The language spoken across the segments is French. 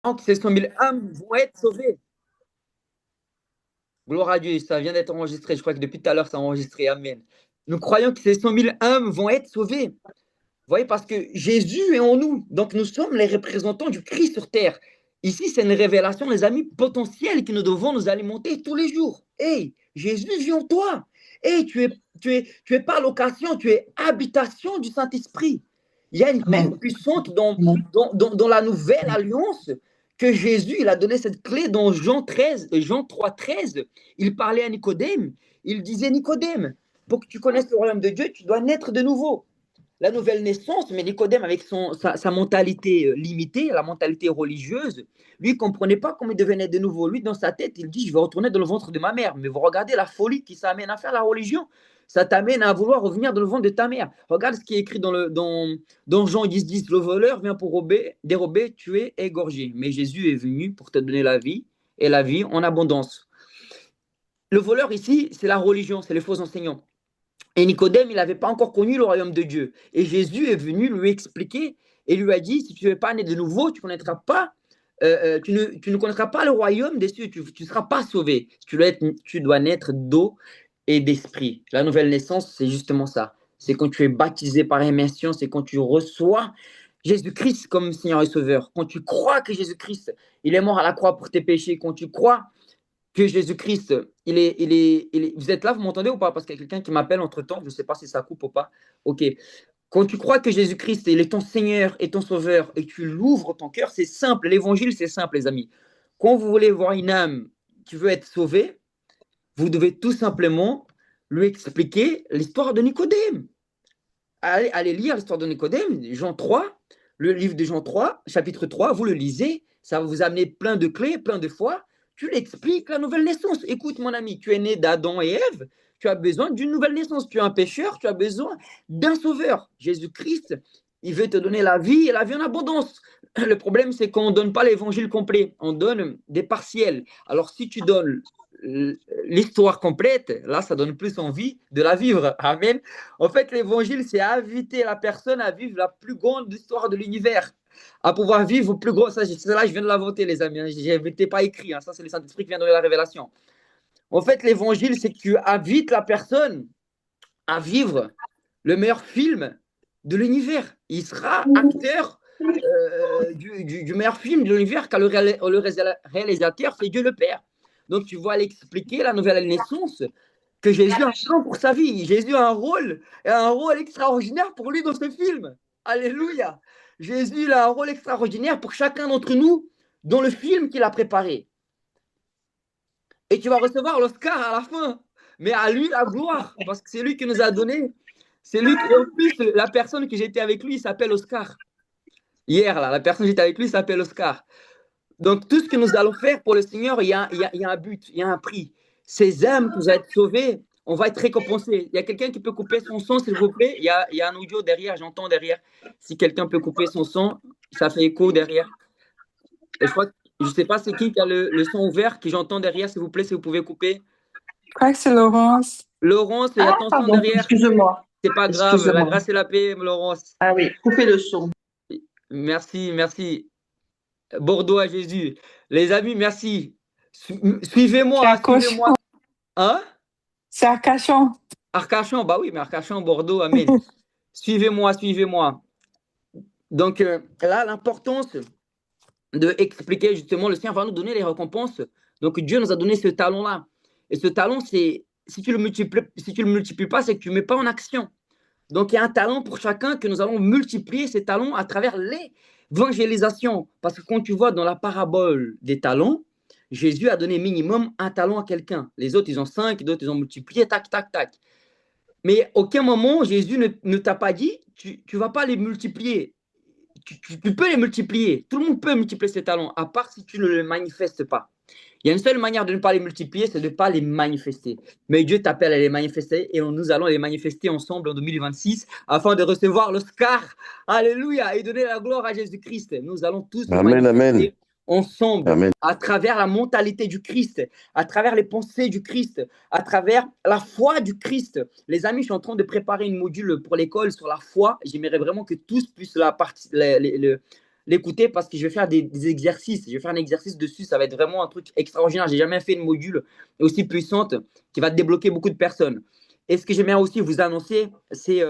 Donc, ces 100 000 âmes vont être sauvées. Gloire à Dieu, ça vient d'être enregistré. Je crois que depuis tout à l'heure, c'est enregistré. Amen. Nous croyons que ces 100 000 âmes vont être sauvées. Vous voyez, parce que Jésus est en nous. Donc, nous sommes les représentants du Christ sur terre. Ici, c'est une révélation, les amis, potentielle que nous devons nous alimenter tous les jours. Hey, Jésus vit en toi. Hey, tu es pas location, tu es habitation du Saint-Esprit. Il y a une clé Amen. puissante dans, Amen. dans la nouvelle alliance que Jésus, il a donné cette clé dans Jean 13, Jean 3, 13. Il parlait à Nicodème. Il disait, Nicodème, pour que tu connaisses le royaume de Dieu, tu dois naître de nouveau. La nouvelle naissance, mais Nicodème, avec sa mentalité limitée, la mentalité religieuse, lui, il ne comprenait pas comment il devenait de nouveau. Lui, dans sa tête, il dit, je vais retourner dans le ventre de ma mère. Mais vous regardez la folie qui s'amène à faire la religion. Ça t'amène à vouloir revenir dans le ventre de ta mère. Regarde ce qui est écrit dans Jean 10, 10. Le voleur vient pour dérober, tuer, égorger. Mais Jésus est venu pour te donner la vie, et la vie en abondance. Le voleur ici, c'est la religion, c'est les faux enseignants. Et Nicodème, il n'avait pas encore connu le royaume de Dieu. Et Jésus est venu lui expliquer et lui a dit, si tu ne veux pas naître de nouveau, tu ne connaîtras pas le royaume des cieux, tu ne seras pas sauvé. Tu dois naître d'eau et d'esprit. La nouvelle naissance, c'est justement ça. C'est quand tu es baptisé par immersion, c'est quand tu reçois Jésus-Christ comme Seigneur et Sauveur. Quand tu crois que Jésus-Christ, il est mort à la croix pour tes péchés, quand tu crois que Jésus-Christ, Vous êtes là, vous m'entendez ou pas? Parce qu'il y a quelqu'un qui m'appelle entre-temps, je ne sais pas si ça coupe ou pas. Ok. Quand tu crois que Jésus-Christ, il est ton Seigneur et ton Sauveur, et tu l'ouvres ton cœur, c'est simple. L'évangile, c'est simple, les amis. Quand vous voulez voir une âme qui veut être sauvée, vous devez tout simplement lui expliquer l'histoire de Nicodème. Allez lire l'histoire de Nicodème, Jean 3, le livre de Jean 3, chapitre 3, vous le lisez, ça va vous amener plein de clés, plein de foi. Tu l'expliques, la nouvelle naissance. Écoute, mon ami, tu es né d'Adam et Ève, tu as besoin d'une nouvelle naissance. Tu es un pécheur, tu as besoin d'un sauveur. Jésus-Christ, il veut te donner la vie et la vie en abondance. Le problème, c'est qu'on ne donne pas l'évangile complet, on donne des partiels. Alors, si tu donnes l'histoire complète, là, ça donne plus envie de la vivre. Amen. En fait, l'évangile, c'est inviter la personne à vivre la plus grande histoire de l'univers, à pouvoir vivre plus gros. Ça, là, je viens de l'inventer, les amis. Je n'avais pas écrit. Ça, c'est le Saint-Esprit qui vient donner la révélation. En fait, l'évangile, c'est que tu invites la personne à vivre le meilleur film de l'univers. Il sera acteur du meilleur film de l'univers, car le réalisateur, c'est Dieu le Père. Donc, tu vas l'expliquer, la nouvelle naissance, que Jésus a un plan pour sa vie. Jésus a un rôle extraordinaire pour lui dans ce film. Alléluia. Jésus a un rôle extraordinaire pour chacun d'entre nous dans le film qu'il a préparé. Et tu vas recevoir l'Oscar à la fin. Mais à lui la gloire, parce que c'est lui qui nous a donné. C'est lui qui, en plus, la personne que j'étais avec lui, il s'appelle Oscar. Hier, là, la personne que j'étais avec lui s'appelle Oscar. Donc, tout ce que nous allons faire pour le Seigneur, il y a un but, il y a un prix. Ces âmes qui vont être sauvées, on va être récompensés. Il y a quelqu'un qui peut couper son son, s'il vous plaît. Il y a un audio derrière, j'entends derrière. Si quelqu'un peut couper son son, ça fait écho derrière. Et je crois, je ne sais pas c'est qui a le son ouvert, que j'entends derrière, s'il vous plaît, si vous pouvez couper. Je crois que c'est Laurence. Laurence, et Ah, attention pardon, derrière. excuse-moi. C'est pas grave, la Excuse-moi. grâce et la paix, Laurence. Ah oui, coupez le son. Merci, merci. Bordeaux à Jésus. Les amis, merci. C'est Suivez-moi, à suivez-moi. Cochon. Hein? C'est à Cachon. Arcachon, bah oui, mais Arcachon, Bordeaux, Amen. Suivez-moi, suivez-moi. Donc là, l'importance de expliquer justement, le Seigneur va nous donner les récompenses. Donc Dieu nous a donné ce talent-là. Et ce talent, c'est si tu le multiplies pas, c'est que tu ne mets pas en action. Donc il y a un talent pour chacun que nous allons multiplier ces talents à travers l'évangélisation. Parce que quand tu vois dans la parabole des talents, Jésus a donné minimum un talent à quelqu'un. Les autres, ils ont 5, d'autres, ils ont multiplié, tac, tac, tac. Mais aucun moment, Jésus ne t'a pas dit, tu ne vas pas les multiplier. Tu peux les multiplier. Tout le monde peut multiplier ses talents, à part si tu ne les manifestes pas. Il y a une seule manière de ne pas les multiplier, c'est de ne pas les manifester. Mais Dieu t'appelle à les manifester et nous allons les manifester ensemble en 2026 afin de recevoir l'Oscar. Alléluia. Et donner la gloire à Jésus-Christ. Nous allons tous les Amen, amen, manifester ensemble amen. à travers la mentalité du Christ, à travers les pensées du Christ, à travers la foi du Christ. Les amis, je suis en train de préparer une module pour l'école sur la foi. J'aimerais vraiment que tous puissent l'écouter parce que je vais faire des exercices. Je vais faire un exercice dessus. Ça va être vraiment un truc extraordinaire. J'ai jamais fait une module aussi puissante qui va débloquer beaucoup de personnes. Et ce que j'aimerais aussi vous annoncer, c'est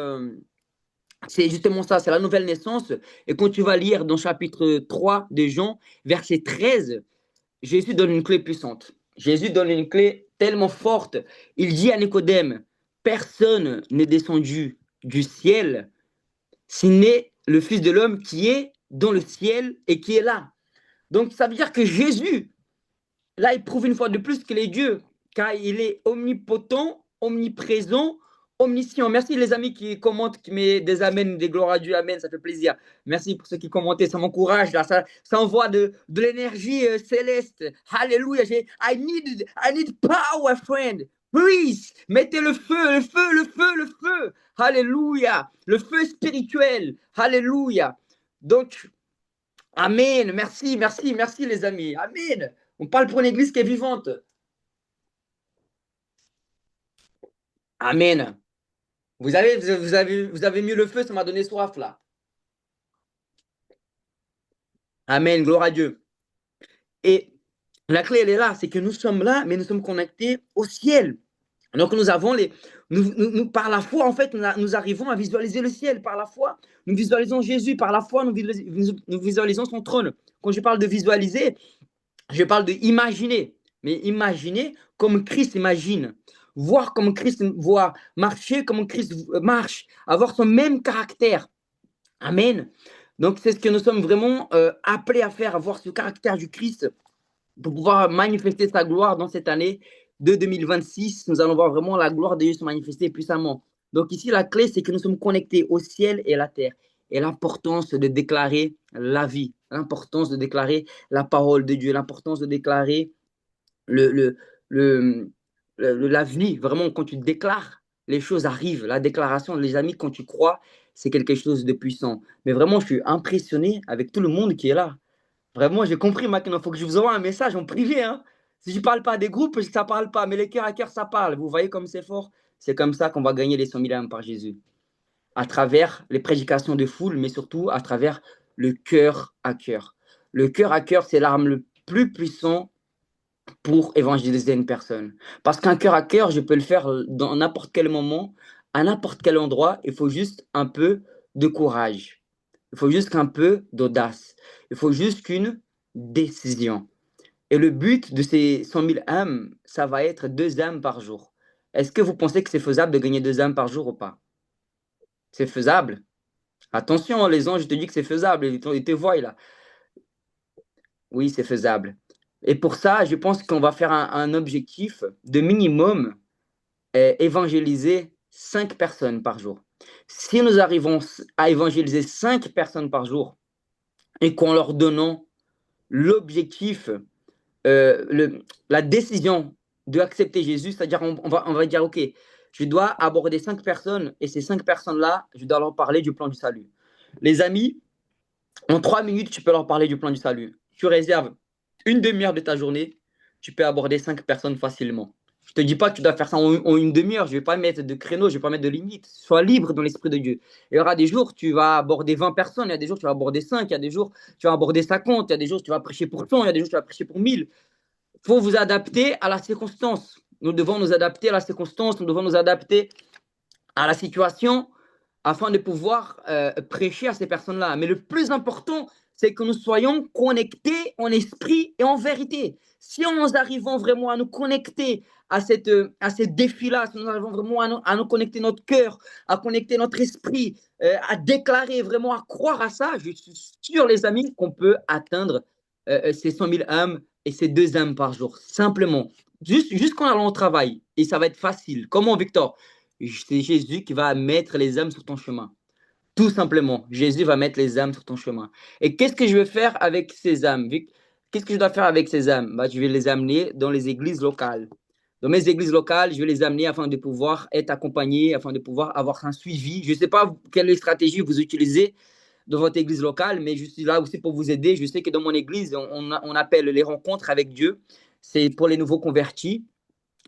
justement ça, c'est la nouvelle naissance. Et quand tu vas lire dans chapitre 3 de Jean, verset 13, Jésus donne une clé puissante. Jésus donne une clé tellement forte. Il dit à Nicodème, personne n'est descendu du ciel, si n'est le Fils de l'homme qui est dans le ciel et qui est là. Donc ça veut dire que Jésus, là, il prouve une fois de plus qu'il est Dieu, car il est omnipotent, omniprésent, omniscient. Merci les amis qui commentent, qui mettent des amens, des gloires à Dieu, amen, ça fait plaisir. Merci pour ceux qui commentent, ça m'encourage, là, ça envoie de l'énergie céleste. Alléluia, I need power, friend. Please, mettez le feu, le feu, le feu, le feu. Alléluia, le feu spirituel. Alléluia. Donc, amen, merci, merci, merci les amis. Amen. On parle pour une église qui est vivante. Amen. Vous avez mis le feu, ça m'a donné soif là. Amen, gloire à Dieu. Et la clé, elle est là, c'est que nous sommes là, mais nous sommes connectés au ciel. Donc nous avons par la foi, en fait, nous arrivons à visualiser le ciel. Par la foi, nous visualisons Jésus. Par la foi, nous visualisons son trône. Quand je parle de visualiser, je parle de imaginer. Mais imaginer comme Christ imagine. Voir comme Christ voit, marcher comme Christ marche, avoir son même caractère. Amen. Donc, c'est ce que nous sommes vraiment appelés à faire, avoir ce caractère du Christ pour pouvoir manifester sa gloire dans cette année de 2026. Nous allons voir vraiment la gloire de Dieu se manifester puissamment. Donc, ici, la clé, c'est que nous sommes connectés au ciel et à la terre. Et l'importance de déclarer la vie, l'importance de déclarer la parole de Dieu, l'importance de déclarer le, le, le, la vie. Vraiment, quand tu déclares, les choses arrivent. La déclaration, les amis, quand tu crois, c'est quelque chose de puissant. Mais vraiment, je suis impressionné avec tout le monde qui est là. Vraiment, j'ai compris maintenant. Il faut que je vous envoie un message en privé. Hein. Si je ne parle pas des groupes, ça ne parle pas. Mais les cœurs à cœur, ça parle. Vous voyez comme c'est fort. C'est comme ça qu'on va gagner les 100 000 âmes par Jésus. À travers les prédications de foule, mais surtout à travers le cœur à cœur. Le cœur à cœur, c'est l'arme le plus puissant pour évangéliser une personne. Parce qu'un cœur à cœur, je peux le faire dans n'importe quel moment, à n'importe quel endroit. Il faut juste un peu de courage. Il faut juste un peu d'audace. Il faut juste qu'une décision. Et le but de ces 100 000 âmes, ça va être 2 âmes par jour. Est-ce que vous pensez que c'est faisable de gagner 2 âmes par jour ou pas? C'est faisable. Attention, les anges, je te dis que c'est faisable. Ils te voient là. Oui, c'est faisable. Et pour ça, je pense qu'on va faire un objectif de minimum évangéliser 5 personnes par jour. Si nous arrivons à évangéliser 5 personnes par jour et qu'en leur donnant l'objectif, la décision d'accepter Jésus, c'est-à-dire on va dire, OK, je dois aborder 5 personnes et ces 5 personnes-là, je dois leur parler du plan du salut. Les amis, en 3 minutes, tu peux leur parler du plan du salut. Tu réserves une demi-heure de ta journée, tu peux aborder 5 personnes facilement. Je ne te dis pas que tu dois faire ça en une demi-heure. Je ne vais pas mettre de créneau, je ne vais pas mettre de limite. Sois libre dans l'esprit de Dieu. Il y aura des jours, tu vas aborder 20 personnes. Il y a des jours, tu vas aborder 5. Il y a des jours, tu vas aborder 50. Il y a des jours, tu vas prêcher pour 100. Il y a des jours, tu vas prêcher pour 1000. Il faut vous adapter à la circonstance. Nous devons nous adapter à la circonstance. Nous devons nous adapter à la situation afin de pouvoir prêcher à ces personnes-là. Mais le plus important, c'est que nous soyons connectés en esprit et en vérité. Si nous arrivons vraiment à nous connecter à ces défis-là, si nous arrivons vraiment à nous connecter notre cœur, à connecter notre esprit, à déclarer vraiment, à croire à ça, je suis sûr, les amis, qu'on peut atteindre ces 100 000 âmes et ces 2 âmes par jour. Simplement, juste qu'en allant au travail. Et ça va être facile. Comment, Victor? C'est Jésus qui va mettre les âmes sur ton chemin. Tout simplement, Jésus va mettre les âmes sur ton chemin. Et qu'est-ce que je vais faire avec ces âmes? Qu'est-ce que je dois faire avec ces âmes? Je vais les amener dans les églises locales. Dans mes églises locales, je vais les amener afin de pouvoir être accompagnés, afin de pouvoir avoir un suivi. Je ne sais pas quelle stratégie vous utilisez dans votre église locale, mais je suis là aussi pour vous aider. Je sais que dans mon église, on appelle les rencontres avec Dieu. C'est pour les nouveaux convertis.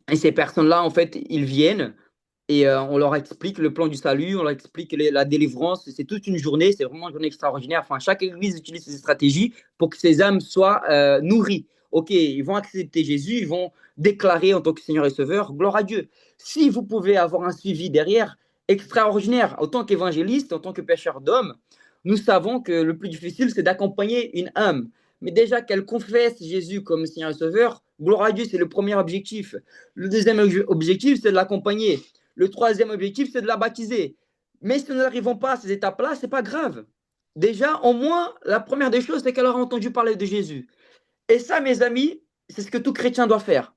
Et ces personnes-là, en fait, ils viennent et on leur explique le plan du salut, on leur explique la délivrance. C'est toute une journée, c'est vraiment une journée extraordinaire. Enfin, chaque église utilise ces stratégies pour que ces âmes soient nourries. Ok, ils vont accepter Jésus, ils vont déclarer en tant que Seigneur et Sauveur, gloire à Dieu. Si vous pouvez avoir un suivi derrière, extraordinaire, en tant qu'évangéliste, en tant que pêcheur d'hommes, nous savons que le plus difficile, c'est d'accompagner une âme. Mais déjà qu'elle confesse Jésus comme Seigneur et Sauveur, gloire à Dieu, c'est le premier objectif. Le deuxième objectif, c'est de l'accompagner. Le troisième objectif, c'est de la baptiser. Mais si nous n'arrivons pas à ces étapes-là, ce n'est pas grave. Déjà, au moins, la première des choses, c'est qu'elle aura entendu parler de Jésus. Et ça, mes amis, c'est ce que tout chrétien doit faire.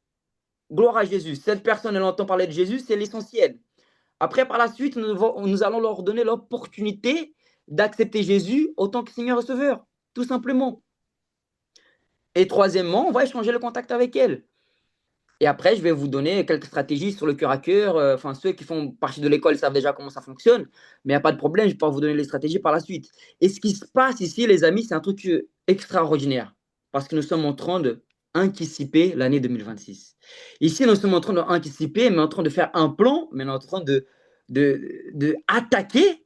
Gloire à Jésus. Cette personne, elle entend parler de Jésus, c'est l'essentiel. Après, par la suite, nous allons leur donner l'opportunité d'accepter Jésus autant que Seigneur et Sauveur, tout simplement. Et troisièmement, on va échanger le contact avec elle. Et après, je vais vous donner quelques stratégies sur le cœur à cœur. Enfin, ceux qui font partie de l'école savent déjà comment ça fonctionne, mais il n'y a pas de problème, je peux vous donner les stratégies par la suite. Et ce qui se passe ici, les amis, c'est un truc extraordinaire, parce que nous sommes en train d'anticiper l'année 2026. Ici, nous sommes en train d'anticiper, mais en train de faire un plan, mais en train de attaquer.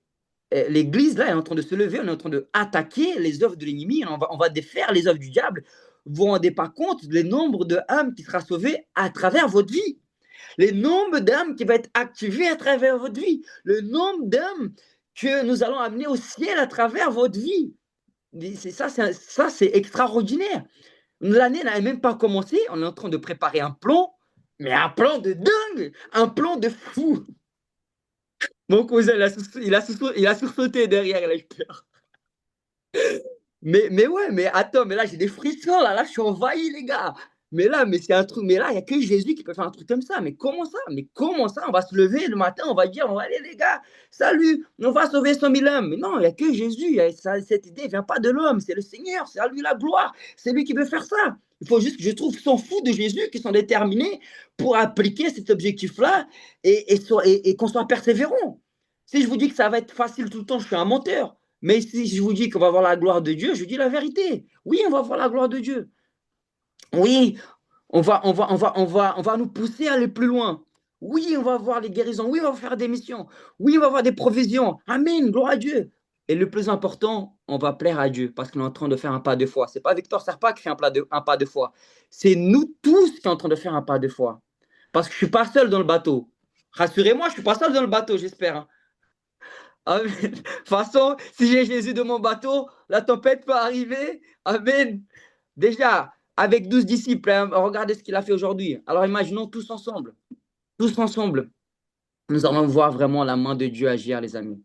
L'église, là, est en train de se lever, on est en train d'attaquer les œuvres de l'ennemi, on va défaire les œuvres du diable. Vous ne vous rendez pas compte du nombre d'âmes qui sera sauvé à travers votre vie, le nombre d'âmes qui va être activé à travers votre vie, le nombre d'âmes que nous allons amener au ciel à travers votre vie. C'est extraordinaire. L'année n'a même pas commencé, on est en train de préparer un plan, mais un plan de dingue, un plan de fou. Mon cousin, il a sursauté derrière, il a eu peur. Mais ouais, mais attends, mais là, j'ai des frissons, là, je suis envahi, les gars. Mais c'est un truc, mais là, il n'y a que Jésus qui peut faire un truc comme ça. Mais comment ça? Mais comment ça? On va se lever le matin, on va dire, on va aller, les gars, salut, on va sauver 100 000 âmes. Mais non, il n'y a que Jésus. Cette idée ne vient pas de l'homme, c'est le Seigneur, c'est à lui la gloire. C'est lui qui veut faire ça. Il faut juste que je trouve s'en fout de Jésus qui sont déterminés pour appliquer cet objectif-là et qu'on soit persévérant. Si je vous dis que ça va être facile tout le temps, je suis un menteur. Mais si je vous dis qu'on va voir la gloire de Dieu, je vous dis la vérité. Oui, on va voir la gloire de Dieu. Oui, on va nous pousser à aller plus loin. Oui, on va voir les guérisons. Oui, on va faire des missions. Oui, on va avoir des provisions. Amen, gloire à Dieu. Et le plus important, on va plaire à Dieu parce qu'on est en train de faire un pas de foi. Ce n'est pas Victor Serpa qui fait un pas de foi. C'est nous tous qui sommes en train de faire un pas de foi. Parce que je ne suis pas seul dans le bateau. Rassurez-moi, je ne suis pas seul dans le bateau, j'espère, hein. Amen. De toute façon, si j'ai Jésus de mon bateau, la tempête peut arriver. Amen. Déjà, avec 12 disciples, hein, regardez ce qu'il a fait aujourd'hui. Alors imaginons tous ensemble, nous allons voir vraiment la main de Dieu agir, les amis.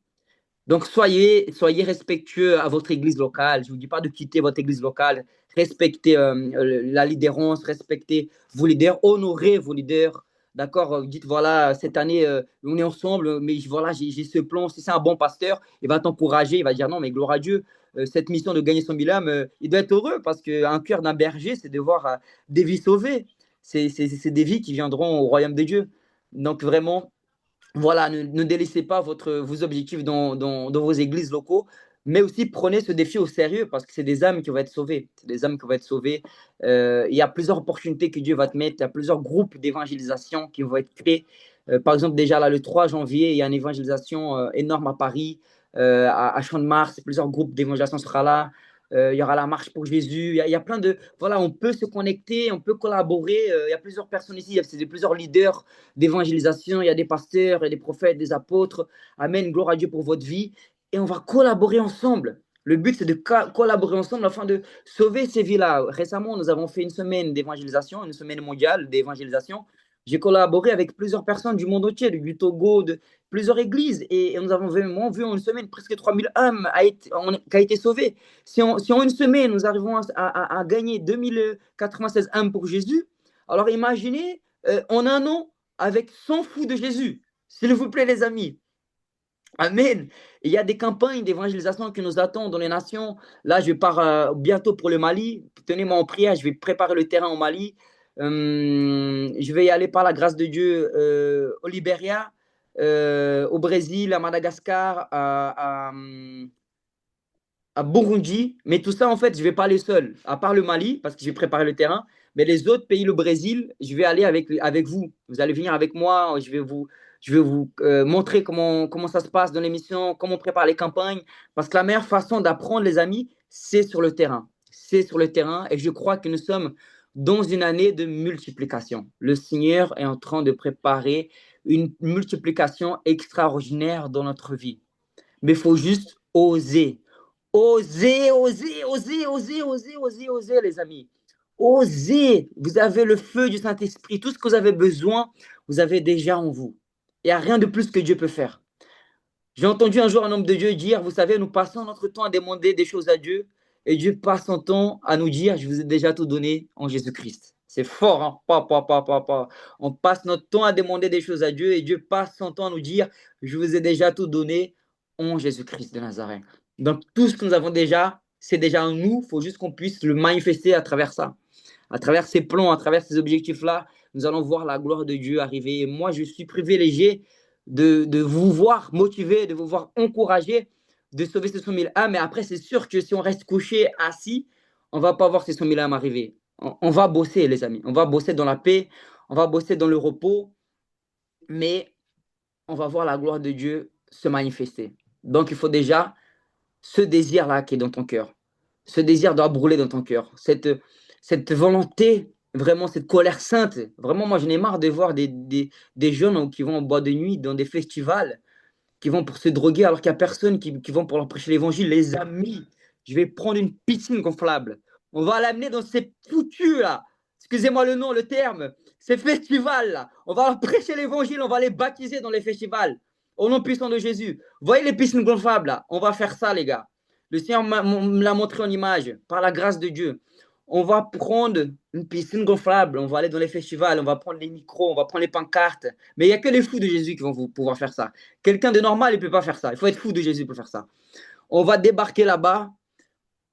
Donc soyez respectueux à votre église locale. Je ne vous dis pas de quitter votre église locale. Respectez la leaderance, respectez vos leaders, honorez vos leaders. D'accord. Dites, voilà, cette année, on est ensemble, mais voilà, j'ai ce plan. Si c'est un bon pasteur, il va t'encourager, il va dire non, mais gloire à Dieu. Cette mission de gagner 100 000 âmes, il doit être heureux parce qu'un cœur d'un berger, c'est de voir des vies sauvées. C'est des vies qui viendront au royaume de Dieu. Donc vraiment, voilà, ne délaissez pas vos objectifs dans vos églises locaux, mais aussi prenez ce défi au sérieux parce que c'est des âmes qui vont être sauvées. C'est des âmes qui vont être sauvées. Il y a plusieurs opportunités que Dieu va te mettre. Il y a plusieurs groupes d'évangélisation qui vont être créés. Par exemple, déjà là, le 3 janvier, il y a une évangélisation énorme à Paris, à Champ-de-Mars. Plusieurs groupes d'évangélisation seront là. Il y aura la marche pour Jésus. Il y a plein de. Voilà, on peut se connecter, on peut collaborer. Il y a plusieurs personnes ici, c'est plusieurs leaders d'évangélisation. Il y a des pasteurs, il y a des prophètes, des apôtres. Amen, gloire à Dieu pour votre vie. Et on va collaborer ensemble. Le but, c'est de collaborer ensemble afin de sauver ces vies-là. Récemment, nous avons fait une semaine d'évangélisation, une semaine mondiale d'évangélisation. J'ai collaboré avec plusieurs personnes du monde entier, du Togo, de plusieurs églises. Et nous avons vraiment vu en une semaine presque 3000 âmes qui a été sauvées. Si en une semaine, nous arrivons à gagner 2096 âmes pour Jésus, alors imaginez en un an avec 100 fous de Jésus. S'il vous plaît, les amis. Amen. Il y a des campagnes d'évangélisation qui nous attendent dans les nations. Là, je pars bientôt pour le Mali. Tenez-moi en prière, je vais préparer le terrain au Mali. Je vais y aller par la grâce de Dieu au Libéria, au Brésil, à Madagascar, à Burundi. Mais tout ça, en fait, je ne vais pas aller seul, à part le Mali, parce que je vais préparer le terrain. Mais les autres pays, le Brésil, je vais aller avec vous. Vous allez venir avec moi. Je vais vous montrer comment ça se passe dans l'émission, comment on prépare les campagnes. Parce que la meilleure façon d'apprendre, les amis, c'est sur le terrain. C'est sur le terrain. Et je crois que nous sommes dans une année de multiplication. Le Seigneur est en train de préparer une multiplication extraordinaire dans notre vie. Mais il faut juste oser. Oser, oser, oser, oser, oser, oser, oser, les amis. Osez. Vous avez le feu du Saint-Esprit. Tout ce que vous avez besoin, vous avez déjà en vous. Il n'y a rien de plus que Dieu peut faire. J'ai entendu un jour un homme de Dieu dire, vous savez, nous passons notre temps à demander des choses à Dieu et Dieu passe son temps à nous dire, je vous ai déjà tout donné en Jésus-Christ. C'est fort, hein? Pas. On passe notre temps à demander des choses à Dieu et Dieu passe son temps à nous dire, je vous ai déjà tout donné en Jésus-Christ de Nazareth. Donc tout ce que nous avons déjà, c'est déjà en nous, il faut juste qu'on puisse le manifester à travers ça. À travers ces plans, à travers ces objectifs-là, nous allons voir la gloire de Dieu arriver. Et moi, je suis privilégié de vous voir motivé, de vous voir encouragé de sauver ces 100 000 âmes. Mais après, c'est sûr que si on reste couché, assis, on ne va pas voir ces 100 000 âmes arriver. On va bosser, les amis. On va bosser dans la paix, on va bosser dans le repos, mais on va voir la gloire de Dieu se manifester. Donc, il faut déjà ce désir-là qui est dans ton cœur. Ce désir doit brûler dans ton cœur. Cette volonté, vraiment, cette colère sainte. Vraiment, moi, je n'ai marre de voir des jeunes qui vont en boîte de nuit, dans des festivals, qui vont pour se droguer alors qu'il n'y a personne qui vont pour leur prêcher l'évangile. Les amis, je vais prendre une piscine gonflable. On va l'amener dans ces foutus là. Excusez-moi le nom, le terme. Ces festivals là. On va leur prêcher l'évangile, on va les baptiser dans les festivals. Au nom puissant de Jésus. Vous voyez les piscines gonflables là. On va faire ça, les gars. Le Seigneur me l'a montré en image, par la grâce de Dieu. On va prendre une piscine gonflable, on va aller dans les festivals, on va prendre les micros, on va prendre les pancartes. Mais il n'y a que les fous de Jésus qui vont pouvoir faire ça. Quelqu'un de normal, il ne peut pas faire ça. Il faut être fou de Jésus pour faire ça. On va débarquer là-bas,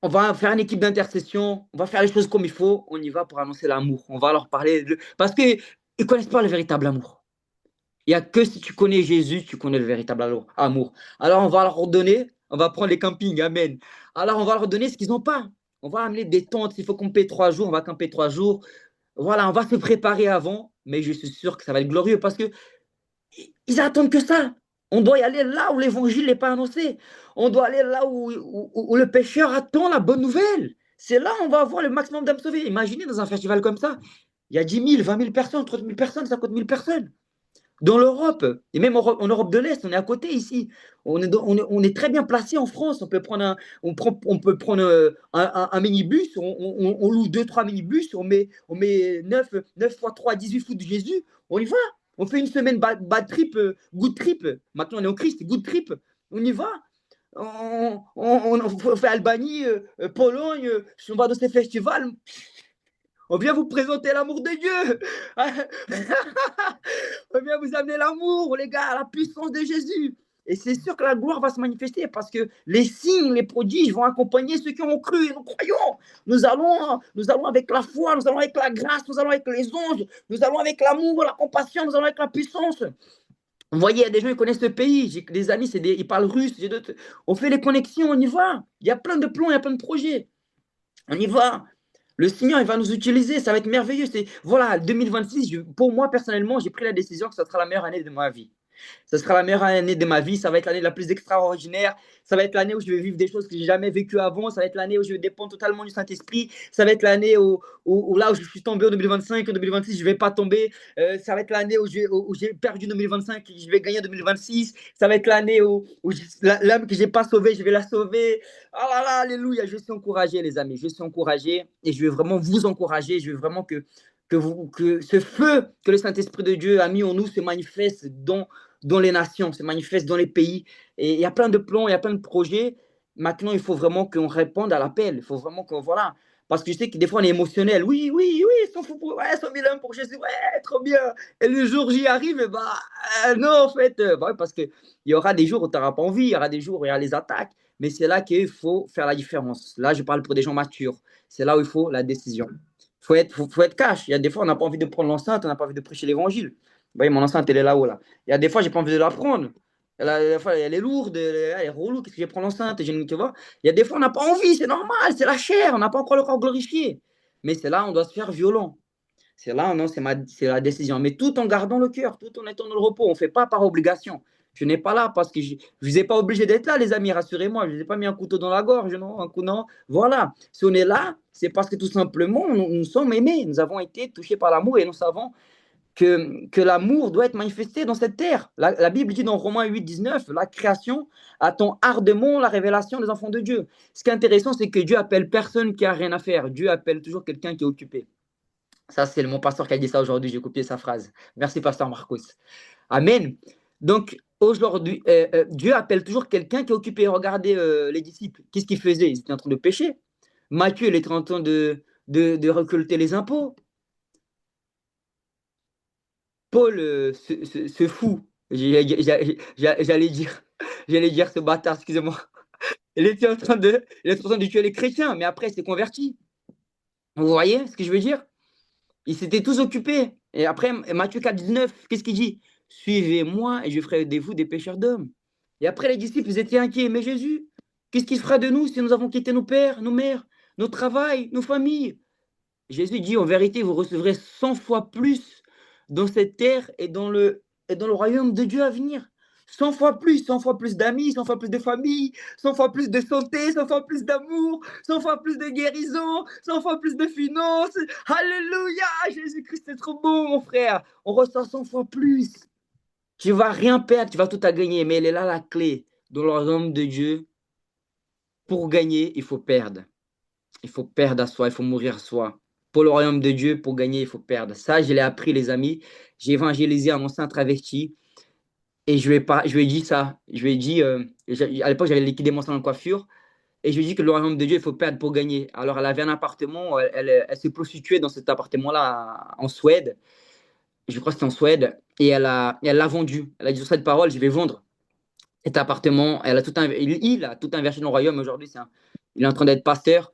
on va faire une équipe d'intercession, on va faire les choses comme il faut, on y va pour annoncer l'amour. On va leur parler, parce qu'ils ne connaissent pas le véritable amour. Il n'y a que si tu connais Jésus, tu connais le véritable amour. Alors on va leur donner, on va prendre les campings, amen. Alors on va leur donner ce qu'ils n'ont pas. On va amener des tentes, s'il faut camper 3 jours, on va camper 3 jours. Voilà, on va se préparer avant, mais je suis sûr que ça va être glorieux parce que ils attendent que ça. On doit y aller là où l'évangile n'est pas annoncé. On doit aller là où le pécheur attend la bonne nouvelle. C'est là où on va avoir le maximum d'âmes sauvées. Imaginez dans un festival comme ça, il y a 10 000, 20 000 personnes, 30 000 personnes, 50 000 personnes. Dans l'Europe, et même en Europe de l'Est, on est à côté ici. On est très bien placé en France. On peut prendre un minibus, on loue deux, trois minibus, on met 9 fois 3, 18 foot de Jésus. On y va. On fait une semaine bad trip, good trip. Maintenant, on est en Christ, good trip. On y va. On fait Albanie, Pologne, on va dans ces festivals. On vient vous présenter l'amour de Dieu. On vient vous amener l'amour, les gars, la puissance de Jésus. Et c'est sûr que la gloire va se manifester parce que les signes, les prodiges vont accompagner ceux qui ont cru et nous croyons. Nous allons avec la foi, nous allons avec la grâce, nous allons avec les anges, nous allons avec l'amour, la compassion, nous allons avec la puissance. Vous voyez, il y a des gens qui connaissent le pays. J'ai des amis, ils parlent russe. On fait les connexions, on y va. Il y a plein de plans, il y a plein de projets. On y va. Le Seigneur, il va nous utiliser, ça va être merveilleux. Voilà, 2026, pour moi, personnellement, j'ai pris la décision que ça sera la meilleure année de ma vie. Ça sera la meilleure année de ma vie, ça va être l'année la plus extraordinaire, ça va être l'année où je vais vivre des choses que je n'ai jamais vécues avant, ça va être l'année où je vais dépendre totalement du Saint-Esprit, ça va être l'année là où je suis tombé en 2025, en 2026, je ne vais pas tomber, ça va être l'année où j'ai perdu en 2025, je vais gagner en 2026, ça va être l'année où l'âme que je n'ai pas sauvée, je vais la sauver. Ah là là, alléluia, je suis encouragé les amis, je suis encouragé et je vais vraiment vous encourager, je veux vraiment que ce feu que le Saint-Esprit de Dieu a mis en nous se manifeste dans les nations, se manifeste dans les pays. Et il y a plein de plans, il y a plein de projets. Maintenant, il faut vraiment qu'on réponde à l'appel. Il faut vraiment qu'on, voilà. Parce que je sais que des fois, on est émotionnel. Oui, oui, oui, 100 000 âmes pour Jésus. Ouais, trop bien. Et le jour j'y arrive, non, en fait. Parce qu'il y aura des jours où tu n'auras pas envie. Il y aura des jours où il y a les attaques. Mais c'est là qu'il faut faire la différence. Là, je parle pour des gens matures. C'est là où il faut la décision. Il faut être cash. Il y a des fois, on n'a pas envie de prendre l'enceinte, on n'a pas envie de prêcher l'évangile. Vous voyez, mon enceinte, elle est là-haut. Là. Il y a des fois, j'ai pas envie de la prendre. Elle est lourde, elle est relou. Qu'est-ce que je vais prendre l'enceinte? Tu vois. Il y a des fois, on n'a pas envie, c'est normal, c'est la chair, on n'a pas encore le corps glorifié. Mais c'est là, on doit se faire violent. C'est là, non, c'est la décision. Mais tout en gardant le cœur, tout en étant dans le repos. On ne fait pas par obligation. Je n'ai pas là parce que je ne vous ai pas obligé d'être là, les amis, rassurez-moi. Je ne vous ai pas mis un couteau dans la gorge, non, un coup, non. Voilà. Si on est là, c'est parce que tout simplement, nous sommes aimés. Nous avons été touchés par l'amour et nous savons que l'amour doit être manifesté dans cette terre. La Bible dit dans Romains 8, 19, la création attend ardemment la révélation des enfants de Dieu. Ce qui est intéressant, c'est que Dieu appelle personne qui a rien à faire. Dieu appelle toujours quelqu'un qui est occupé. Ça, c'est mon pasteur qui a dit ça aujourd'hui. J'ai copié sa phrase. Merci, pasteur Marcos. Amen. Donc, aujourd'hui, Dieu appelle toujours quelqu'un qui est occupé. Regardez les disciples. Qu'est-ce qu'ils faisaient? Ils étaient en train de pécher. Matthieu, il était en train de récolter les impôts. Paul, ce fou, j'allais dire, j'allais dire ce bâtard, excusez-moi. Il était en train de tuer les chrétiens, mais après, il s'est converti. Vous voyez ce que je veux dire? Ils s'étaient tous occupés. Et après, Matthieu 4, 19, qu'est-ce qu'il dit? Suivez-moi et je ferai de vous des pêcheurs d'hommes. Et après, les disciples, ils étaient inquiets. Mais Jésus, qu'est-ce qu'il fera de nous si nous avons quitté nos pères, nos mères, nos travails, nos familles? Jésus dit, en vérité, vous recevrez 100 fois plus dans cette terre et dans le royaume de Dieu à venir. 100 fois plus d'amis, 100 fois plus de famille, 100 fois plus de santé, 100 fois plus d'amour, 100 fois plus de guérison, 100 fois plus de finances. Alléluia, Jésus-Christ, c'est trop beau, mon frère. On ressent 100 fois plus. Tu ne vas rien perdre, tu vas tout à gagner, mais elle est là la clé. Dans le royaume de Dieu, pour gagner, il faut perdre. Il faut perdre à soi, il faut mourir à soi. Pour le royaume de Dieu, pour gagner, il faut perdre. Ça, je l'ai appris, les amis. J'ai évangélisé un ancien travesti et je lui ai dit ça. Je lui ai dit, à l'époque, j'avais liquidé mon salon de coiffure et je lui ai dit que le royaume de Dieu, il faut perdre pour gagner. Alors, elle avait un appartement, elle se prostituait dans cet appartement-là en Suède. Je crois que c'était en Suède et elle l'a vendu. Elle a dit sur cette parole, je vais vendre cet appartement. Il a tout investi dans le royaume. Aujourd'hui, il est en train d'être pasteur.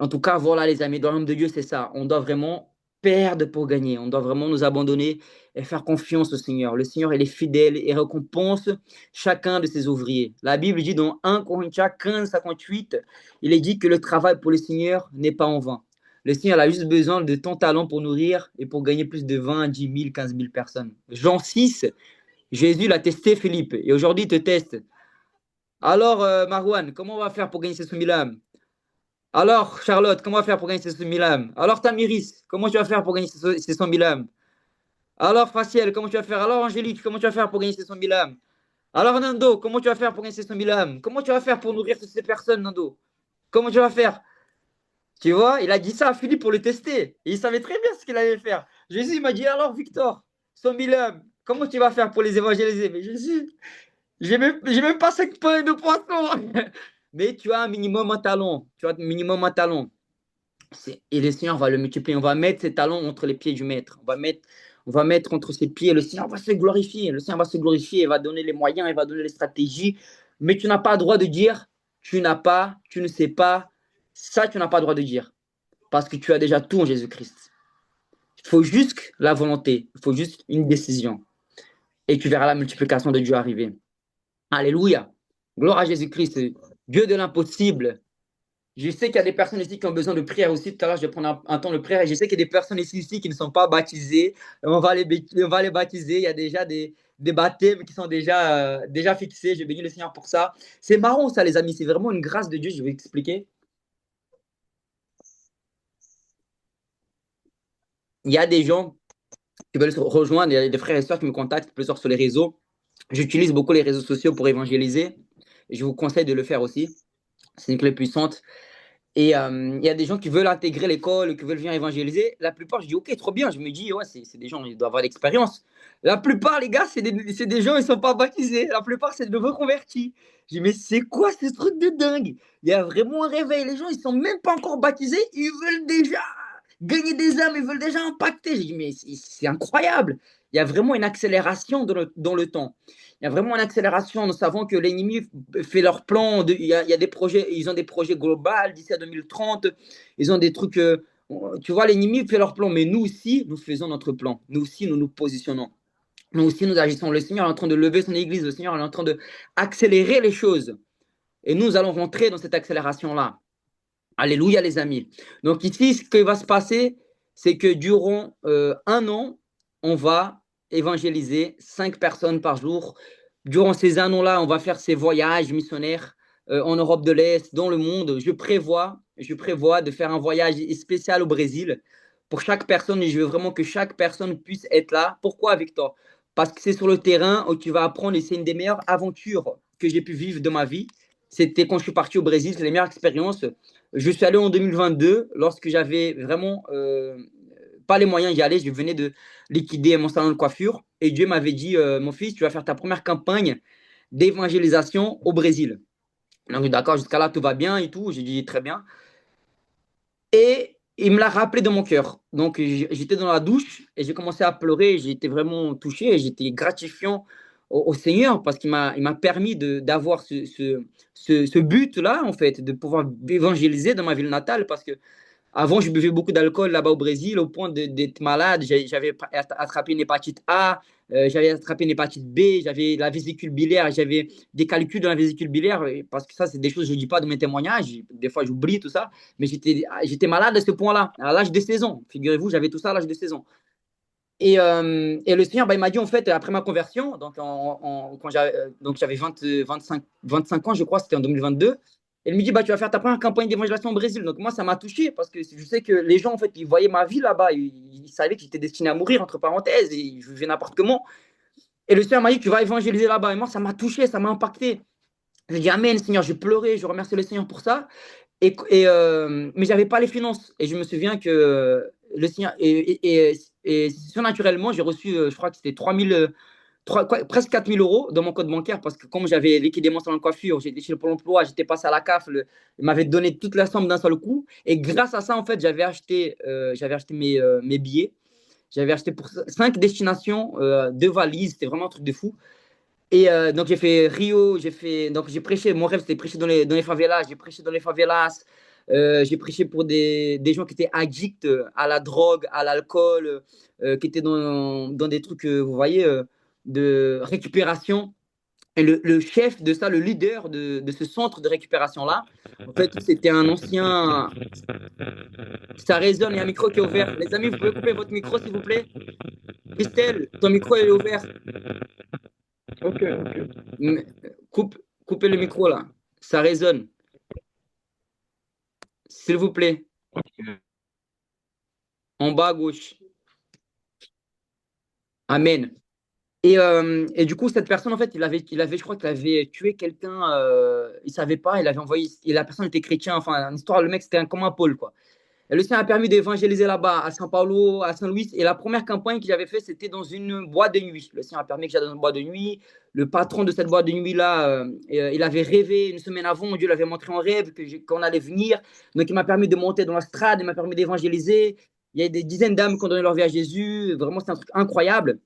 En tout cas, voilà les amis, dans l'homme de Dieu, c'est ça. On doit vraiment perdre pour gagner. On doit vraiment nous abandonner et faire confiance au Seigneur. Le Seigneur, il est fidèle et récompense chacun de ses ouvriers. La Bible dit dans 1 Corinthiens 15, 58, il est dit que le travail pour le Seigneur n'est pas en vain. Le Seigneur a juste besoin de ton talent pour nourrir et pour gagner plus de 20, 10 000, 15 000 personnes. Jean 6, Jésus l'a testé, Philippe, et aujourd'hui il te teste. Alors, Marwan, comment on va faire pour gagner ces 100 000 âmes? Alors, Charlotte, comment on va faire pour gagner ces 100 000 âmes? Alors, Tamiris, comment tu vas faire pour gagner ces 100 000 âmes? Alors, Faciel, comment tu vas faire? Alors, Angélique, comment tu vas faire pour gagner ces 100 000 âmes? Alors, Nando, comment tu vas faire pour gagner ces 100 000 âmes? Comment tu vas faire pour nourrir toutes ces personnes, Nando? Comment tu vas faire? Tu vois, il a dit ça à Philippe pour le tester. Et il savait très bien ce qu'il allait faire. Jésus m'a dit, alors, Victor, 100 000 âmes, comment tu vas faire pour les évangéliser? Mais Jésus, j'ai même pas 5 pains de poisson. Mais tu as un minimum un talent. Tu as un minimum un talent. Et le Seigneur va le multiplier. On va mettre ses talents entre les pieds du Maître. On va mettre entre ses pieds. Le Seigneur va se glorifier. Le Seigneur va se glorifier. Il va donner les moyens. Il va donner les stratégies. Mais tu n'as pas le droit de dire tu n'as pas, tu ne sais pas. Ça, tu n'as pas le droit de dire. Parce que tu as déjà tout en Jésus-Christ. Il faut juste la volonté. Il faut juste une décision. Et tu verras la multiplication de Dieu arriver. Alléluia. Gloire à Jésus-Christ. Dieu de l'impossible. Je sais qu'il y a des personnes ici qui ont besoin de prière aussi. Tout à l'heure, je vais prendre un temps de prière. Et je sais qu'il y a des personnes ici qui ne sont pas baptisées. On va les baptiser. Il y a déjà des baptêmes qui sont déjà fixés. Je bénis le Seigneur pour ça. C'est marrant ça, les amis. C'est vraiment une grâce de Dieu. Je vais expliquer. Il y a des gens qui veulent se rejoindre. Il y a des frères et sœurs qui me contactent plusieurs sur les réseaux. J'utilise beaucoup les réseaux sociaux pour évangéliser. Je vous conseille de le faire aussi. C'est une clé puissante. Et il y a des gens qui veulent intégrer l'école, qui veulent venir évangéliser. La plupart, je dis, OK, trop bien. Je me dis, ouais, c'est des gens, ils doivent avoir l'expérience. La plupart, les gars, c'est des gens, ils ne sont pas baptisés. La plupart, c'est de nouveaux convertis. Je dis, mais c'est quoi ce truc de dingue? Il y a vraiment un réveil. Les gens, ils ne sont même pas encore baptisés. Ils veulent déjà gagner des âmes. Ils veulent déjà impacter. J'ai dit, mais c'est incroyable. Il y a vraiment une accélération dans le temps. Il y a vraiment une accélération. Nous savons que l'ennemi fait leur plan. Il y a des projets, ils ont des projets globaux d'ici à 2030. Ils ont des trucs. Tu vois, l'ennemi fait leur plan, mais nous aussi, nous faisons notre plan. Nous aussi, nous nous positionnons. Nous aussi, nous agissons. Le Seigneur est en train de lever son église. Le Seigneur est en train d'accélérer les choses. Et nous allons rentrer dans cette accélération-là. Alléluia, les amis. Donc ici, ce qui va se passer, c'est que durant un an, on va évangéliser 5 personnes par jour. Durant ces années-là, on va faire ces voyages missionnaires en Europe de l'Est, dans le monde. Je prévois de faire un voyage spécial au Brésil pour chaque personne et je veux vraiment que chaque personne puisse être là. Pourquoi, Victor? Parce que c'est sur le terrain où tu vas apprendre et c'est une des meilleures aventures que j'ai pu vivre de ma vie. C'était quand je suis parti au Brésil, c'est les meilleures expériences. Je suis allé en 2022 lorsque j'avais vraiment pas les moyens d'y aller. Je venais de liquider mon salon de coiffure et Dieu m'avait dit, mon fils, tu vas faire ta première campagne d'évangélisation au Brésil. Donc, d'accord, jusqu'à là, tout va bien et tout. J'ai dit très bien. Et il me l'a rappelé dans mon cœur. Donc, j'étais dans la douche et j'ai commencé à pleurer. J'étais vraiment touché et j'étais gratifiant au Seigneur parce qu'il m'a permis d'avoir ce but-là, en fait, de pouvoir évangéliser dans ma ville natale parce que avant, je buvais beaucoup d'alcool là-bas au Brésil au point d'être malade. J'avais attrapé une hépatite A, j'avais attrapé une hépatite B, j'avais la vésicule biliaire, j'avais des calculs dans la vésicule biliaire. Parce que ça, c'est des choses que je ne dis pas de mes témoignages. Des fois, j'oublie tout ça. Mais j'étais malade à ce point-là, à l'âge de 16 ans. Figurez-vous, j'avais tout ça à l'âge de 16 ans. Et le Seigneur, il m'a dit, en fait, après ma conversion, quand j'avais 25 ans, je crois, c'était en 2022, il me dit, bah, tu vas faire ta première campagne d'évangélisation au Brésil. Donc moi, ça m'a touché parce que je sais que les gens, en fait, ils voyaient ma vie là-bas. Ils savaient que j'étais destiné à mourir, entre parenthèses, et je vivais n'importe comment. Et le Seigneur m'a dit, tu vas évangéliser là-bas. Et moi, ça m'a touché, ça m'a impacté. Je dis, Amen, Seigneur, je pleurais, je remercie le Seigneur pour ça. Mais j'avais pas les finances. Et je me souviens que le Seigneur, et surnaturellement, j'ai reçu, je crois que c'était 3000, presque 4000 euros dans mon compte bancaire parce que comme j'avais liquidé mon salon de coiffure, j'étais chez le Pôle emploi, j'étais passé à la CAF, il m'avait donné toute la somme d'un seul coup. Et grâce à ça, en fait, j'avais acheté mes billets. J'avais acheté pour 5 destinations, 2 valises. C'était vraiment un truc de fou. Et donc, j'ai fait Rio, donc j'ai prêché. Mon rêve, c'était prêcher dans les favelas. J'ai prêché dans les favelas. J'ai prêché pour des gens qui étaient addicts à la drogue, à l'alcool, qui étaient dans des trucs, vous voyez, de récupération. Et le chef de ça, le leader de ce centre de récupération-là, en fait, c'était un ancien. Ça résonne, il y a un micro qui est ouvert. Les amis, vous pouvez couper votre micro, s'il vous plaît? Christelle, ton micro est ouvert. Ok, ok. Coupe, coupez le micro là. Ça résonne. S'il vous plaît. En bas à gauche. Amen. Et du coup, cette personne, en fait, je crois qu'il avait tué quelqu'un. Il savait pas. Il avait envoyé. Et la personne était chrétien. Enfin, une histoire. Le mec, c'était comme un Paul, quoi. Et le Seigneur a permis d'évangéliser là-bas, à São Paulo, à Saint-Louis. Et la première campagne que j'avais fait, c'était dans une boîte de nuit. Le Seigneur a permis que j'aille dans une boîte de nuit. Le patron de cette boîte de nuit-là, il avait rêvé une semaine avant. Dieu l'avait montré en rêve qu'on allait venir. Donc, il m'a permis de monter dans la strade. Il m'a permis d'évangéliser. Il y a des dizaines d'âmes qui ont donné leur vie à Jésus. Vraiment, c'est un truc incroyable.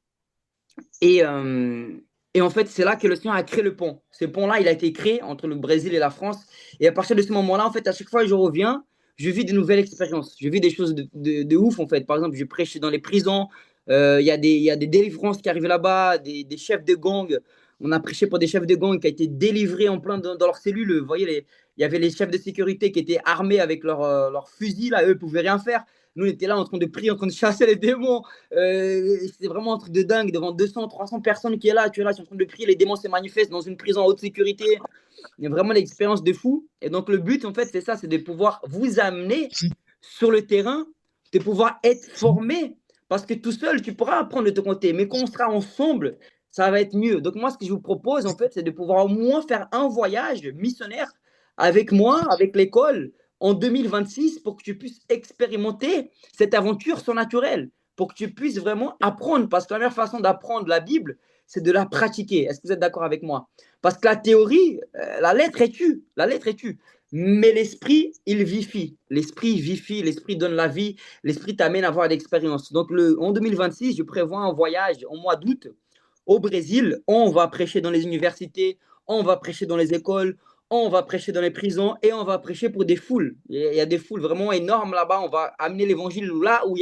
Et, euh, et en fait, c'est là que le Seigneur a créé le pont. Ce pont-là, il a été créé entre le Brésil et la France. Et à partir de ce moment-là, en fait, à chaque fois que je reviens, je vis de nouvelles expériences. Je vis des choses de ouf, en fait. Par exemple, je prêche dans les prisons. Il y a des délivrances qui arrivent là-bas, des chefs de gang. On a prêché pour des chefs de gang qui ont été délivrés en plein dans leur cellule. Vous voyez, il y avait les chefs de sécurité qui étaient armés avec leurs fusils. Là, eux ne pouvaient rien faire. Nous, on était là en train de prier, en train de chasser les démons. C'est vraiment un truc de dingue devant 200, 300 personnes qui est là. Tu es là, tu es en train de prier, les démons se manifestent dans une prison en haute sécurité. Il y a vraiment l'expérience de fou. Et donc, le but, en fait, c'est ça, c'est de pouvoir vous amener sur le terrain, de pouvoir être formé. Parce que tout seul, tu pourras apprendre de ton côté. Mais quand on sera ensemble, ça va être mieux. Donc, moi, ce que je vous propose, en fait, c'est de pouvoir au moins faire un voyage missionnaire avec moi, avec l'école, en 2026, pour que tu puisses expérimenter cette aventure surnaturelle, pour que tu puisses vraiment apprendre. Parce que la meilleure façon d'apprendre la Bible, c'est de la pratiquer. Est-ce que vous êtes d'accord avec moi? Parce que la théorie, la lettre est tue. La lettre est tue. Mais l'esprit, il vivifie. L'esprit vivifie, l'esprit donne la vie, l'esprit t'amène à avoir l'expérience. Donc, en 2026, je prévois un voyage au mois d'août au Brésil. On va prêcher dans les universités, on va prêcher dans les écoles, on va prêcher dans les prisons et on va prêcher pour des foules. Il y a des foules vraiment énormes là-bas. On va amener l'évangile là où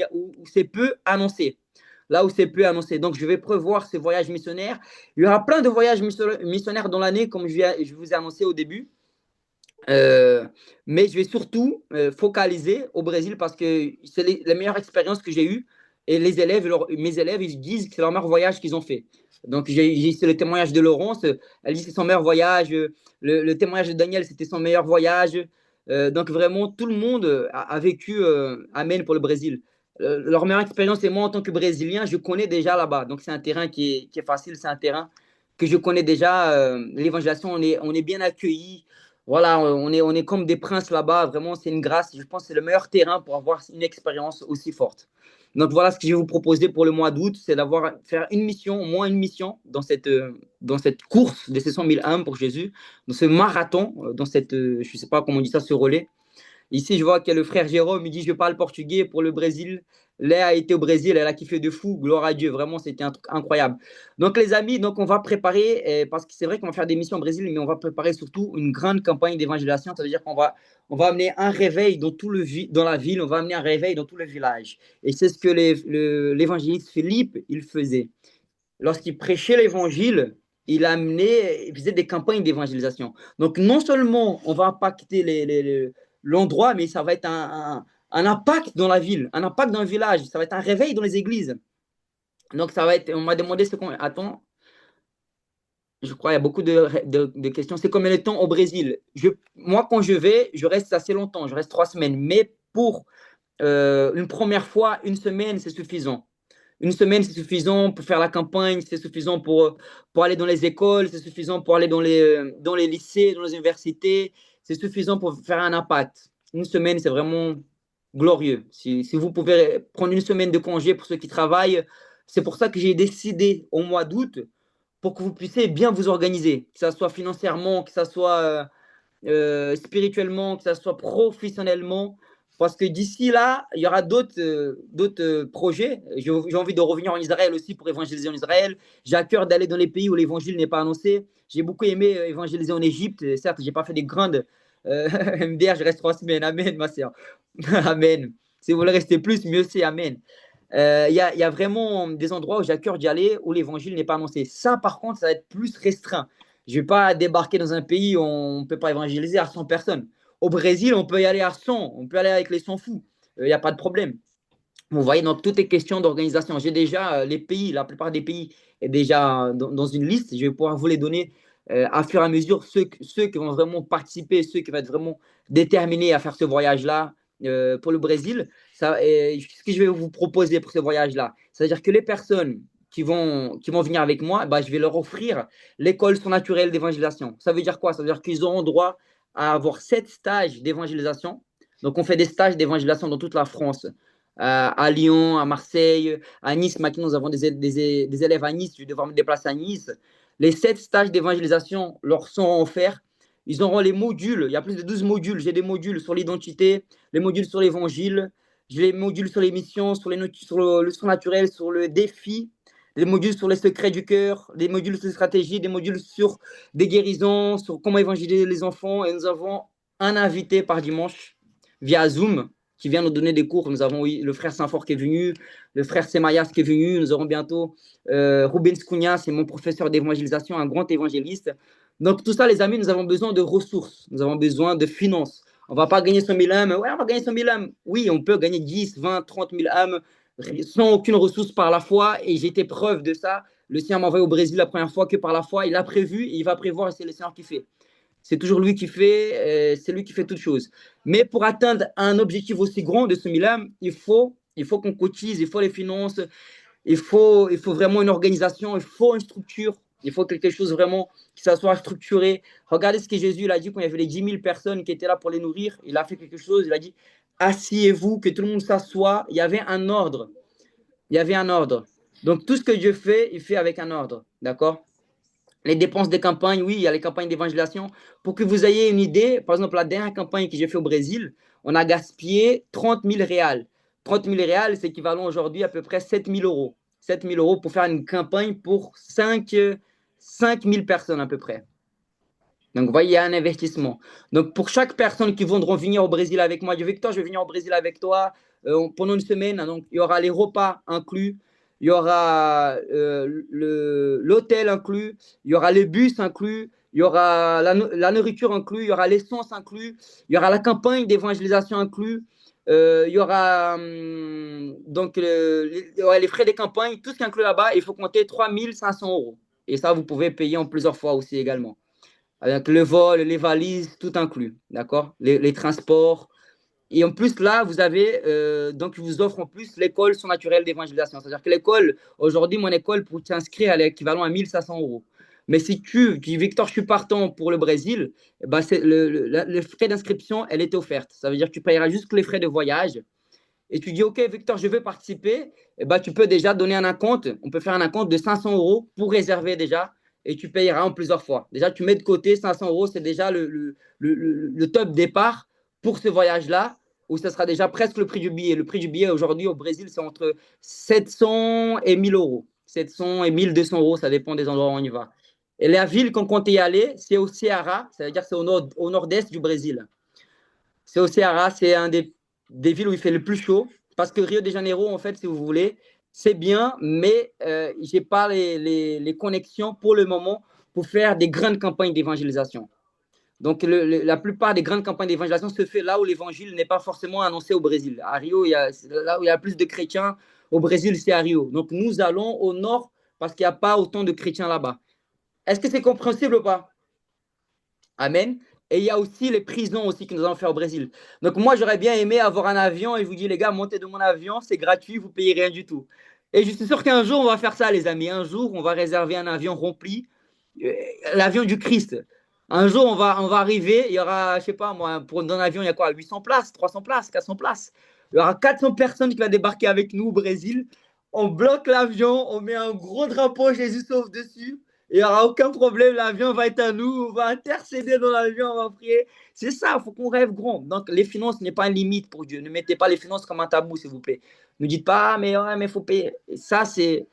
c'est peu annoncé. Là où c'est peu annoncé. Donc, je vais prévoir ces voyages missionnaires. Il y aura plein de voyages missionnaires dans l'année, comme je vous ai annoncé au début. Euh, mais je vais surtout focaliser au Brésil parce que c'est la meilleure expérience que j'ai eue. Et les élèves, mes élèves, ils disent que c'est leur meilleur voyage qu'ils ont fait. Donc, c'est le témoignage de Laurence. Elle dit que c'est son meilleur voyage. Le témoignage de Daniel, c'était son meilleur voyage. Donc, vraiment, tout le monde a vécu Amen pour le Brésil. Leur meilleure expérience, et moi, en tant que Brésilien, je connais déjà là-bas. Donc, c'est un terrain qui est facile. C'est un terrain que je connais déjà. L'évangélisation, on est bien accueillis. Voilà, on est comme des princes là-bas. Vraiment, c'est une grâce. Je pense que c'est le meilleur terrain pour avoir une expérience aussi forte. Donc voilà ce que je vais vous proposer pour le mois d'août, c'est faire une mission, au moins une mission dans cette course des 700 000 âmes pour Jésus, dans ce marathon, je ne sais pas comment on dit ça, ce relais. Ici, je vois qu'il y a le frère Jérôme, il dit je parle portugais pour le Brésil. Léa a été au Brésil, elle a kiffé de fou, gloire à Dieu, vraiment, c'était un truc incroyable. Donc, les amis, donc on va préparer, parce que c'est vrai qu'on va faire des missions au Brésil, mais on va préparer surtout une grande campagne d'évangélisation, c'est-à-dire qu'on va amener un réveil dans la ville, on va amener un réveil dans tout le village. Et c'est ce que l'évangéliste Philippe, il faisait. Lorsqu'il prêchait l'évangile, il faisait des campagnes d'évangélisation. Donc, non seulement on va impacter l'endroit, mais ça va être un impact dans la ville, un impact dans le village, ça va être un réveil dans les églises. Donc, ça va être, on m'a demandé ce qu'on. Attends, je crois qu'il y a beaucoup de questions. C'est combien de temps au Brésil? Moi, quand je vais, je reste assez longtemps, je reste 3 semaines. Mais pour une première fois, une semaine, c'est suffisant. Une semaine, c'est suffisant pour faire la campagne, c'est suffisant pour aller dans les écoles, c'est suffisant pour aller dans les lycées, dans les universités, c'est suffisant pour faire un impact. Une semaine, c'est vraiment glorieux. Si vous pouvez prendre une semaine de congé pour ceux qui travaillent, c'est pour ça que j'ai décidé au mois d'août pour que vous puissiez bien vous organiser, que ce soit financièrement, que ce soit spirituellement, que ce soit professionnellement. Parce que d'ici là, il y aura d'autres projets. J'ai envie de revenir en Israël aussi pour évangéliser en Israël. J'ai à cœur d'aller dans les pays où l'évangile n'est pas annoncé. J'ai beaucoup aimé évangéliser en Égypte. Certes, je n'ai pas fait des grandes MDR, je reste 3 semaines. Amen, ma sœur. Amen. Si vous voulez rester plus, mieux c'est. Amen. Il y a vraiment des endroits où j'ai à cœur d'y aller où l'évangile n'est pas annoncé. Ça, par contre, ça va être plus restreint. Je ne vais pas débarquer dans un pays où on ne peut pas évangéliser à 100 personnes. Au Brésil, on peut y aller à 100, on peut aller avec les 100 fous. Il n'y a pas de problème. Vous voyez, donc tout est question d'organisation. J'ai déjà les pays, la plupart des pays est déjà dans une liste. Je vais pouvoir vous les donner à fur et à mesure, ceux qui vont vraiment participer, ceux qui vont être vraiment déterminés à faire ce voyage-là pour le Brésil. Ce que je vais vous proposer pour ce voyage-là, c'est-à-dire que les personnes qui vont venir avec moi, bah, je vais leur offrir l'école surnaturelle d'évangélisation. Ça veut dire quoi? Ça veut dire qu'ils auront droit à avoir 7 stages d'évangélisation. Donc, on fait des stages d'évangélisation dans toute la France, à Lyon, à Marseille, à Nice. Maintenant, nous avons des élèves à Nice. Je vais devoir me déplacer à Nice. Les 7 stages d'évangélisation leur sont offerts. Ils auront les modules. Il y a plus de 12 modules. J'ai des modules sur l'identité, les modules sur l'évangile, j'ai les modules sur les missions, sur le surnaturel, sur le défi, les modules sur les secrets du cœur, des modules sur les stratégies, des modules sur des guérisons, sur comment évangéliser les enfants. Et nous avons un invité par dimanche via Zoom qui vient nous donner des cours. Nous avons le frère Saint-Fort qui est venu, le frère Semayas qui est venu. Nous aurons bientôt Rubens Cunha, c'est mon professeur d'évangélisation, un grand évangéliste. Donc, tout ça, les amis, nous avons besoin de ressources. Nous avons besoin de finances. On ne va pas gagner 100 000 âmes. Ouais, on va gagner 100 000 âmes. Oui, on peut gagner 10, 20, 30 000 âmes sans aucune ressource par la foi. Et j'ai été preuve de ça. Le Seigneur m'a envoyé au Brésil la première fois que par la foi. Il a prévu et il va prévoir et c'est le Seigneur qui fait. C'est toujours lui qui fait, c'est lui qui fait toutes choses. Mais pour atteindre un objectif aussi grand de ce 1000 âmes, il faut qu'on cotise, il faut les finances, il faut vraiment une organisation, il faut une structure, il faut quelque chose vraiment qui soit structuré. Regardez ce que Jésus il a dit quand il y avait les 10 000 personnes qui étaient là pour les nourrir. Il a fait quelque chose, il a dit asseyez-vous, que tout le monde s'assoie. Il y avait un ordre. Il y avait un ordre. Donc tout ce que Dieu fait, il fait avec un ordre. D'accord? Les dépenses des campagnes, oui, il y a les campagnes d'évangélisation. Pour que vous ayez une idée, par exemple, la dernière campagne que j'ai fait au Brésil, on a gaspillé 30 000 réals. 30 000 réals, c'est équivalent aujourd'hui à peu près 7 000 euros. 7 000 euros pour faire une campagne pour 5 000 personnes à peu près. Donc, vous voyez, il y a un investissement. Donc, pour chaque personne qui voudront venir au Brésil avec moi, je dis, Victor, je vais venir au Brésil avec toi pendant une semaine. Donc, il y aura les repas inclus, il y aura l'hôtel inclus, il y aura les bus inclus, il y aura la nourriture inclue, il y aura l'essence inclus, il y aura la campagne d'évangélisation inclus, il y aura donc les frais de campagne, tout ce qui est inclus là-bas, il faut compter 3 500 euros. Et ça, vous pouvez payer en plusieurs fois aussi également. Avec le vol, les valises, tout inclus, d'accord? Les transports. Et en plus, là, vous avez, donc, je vous offre en plus l'école surnaturelle d'évangélisation. C'est-à-dire que l'école, aujourd'hui, mon école, pour t'inscrire, elle est équivalent à 1500 euros. Mais si tu dis, Victor, je suis partant pour le Brésil, bah, le frais d'inscription, elle est offerte. Ça veut dire que tu payeras juste les frais de voyage. Et tu dis, OK, Victor, je veux participer, et bah, tu peux déjà donner un acompte. On peut faire un acompte de 500 euros pour réserver déjà. Et tu payeras en plusieurs fois. Déjà, tu mets de côté 500 euros, c'est déjà le top départ pour ce voyage-là, où ça sera déjà presque le prix du billet. Le prix du billet aujourd'hui au Brésil, c'est entre 700 et 1000 euros. 700 et 1200 euros, ça dépend des endroits où on y va. Et la ville qu'on compte y aller, c'est au Ceará, ça veut dire que c'est au nord-est du Brésil. C'est au Ceará, c'est un des villes où il fait le plus chaud. Parce que Rio de Janeiro, en fait, si vous voulez, c'est bien, mais je n'ai pas les connexions pour le moment pour faire des grandes campagnes d'évangélisation. Donc, la plupart des grandes campagnes d'évangélisation se fait là où l'évangile n'est pas forcément annoncé au Brésil. À Rio, là où il y a plus de chrétiens, au Brésil, c'est à Rio. Donc, nous allons au nord parce qu'il n'y a pas autant de chrétiens là-bas. Est-ce que c'est compréhensible ou pas? Amen. Et il y a aussi les prisons aussi que nous allons faire au Brésil. Donc moi, j'aurais bien aimé avoir un avion et je vous dis, les gars, montez de mon avion, c'est gratuit, vous payez rien du tout. Et je suis sûr qu'un jour, on va faire ça, les amis. Un jour, on va réserver un avion rempli, l'avion du Christ. Un jour, on va arriver, il y aura, je sais pas moi, dans un avion, il y a quoi, 800 places, 300 places, 400 places. Il y aura 400 personnes qui vont débarquer avec nous au Brésil. On bloque l'avion, on met un gros drapeau Jésus sauve dessus. Il n'y aura aucun problème, l'avion va être à nous, on va intercéder dans l'avion, on va prier. C'est ça, il faut qu'on rêve grand. Donc, les finances n'est pas une limite pour Dieu. Ne mettez pas les finances comme un tabou, s'il vous plaît. Ne dites pas, ah, mais ouais, mais il faut payer. Ça, c'est.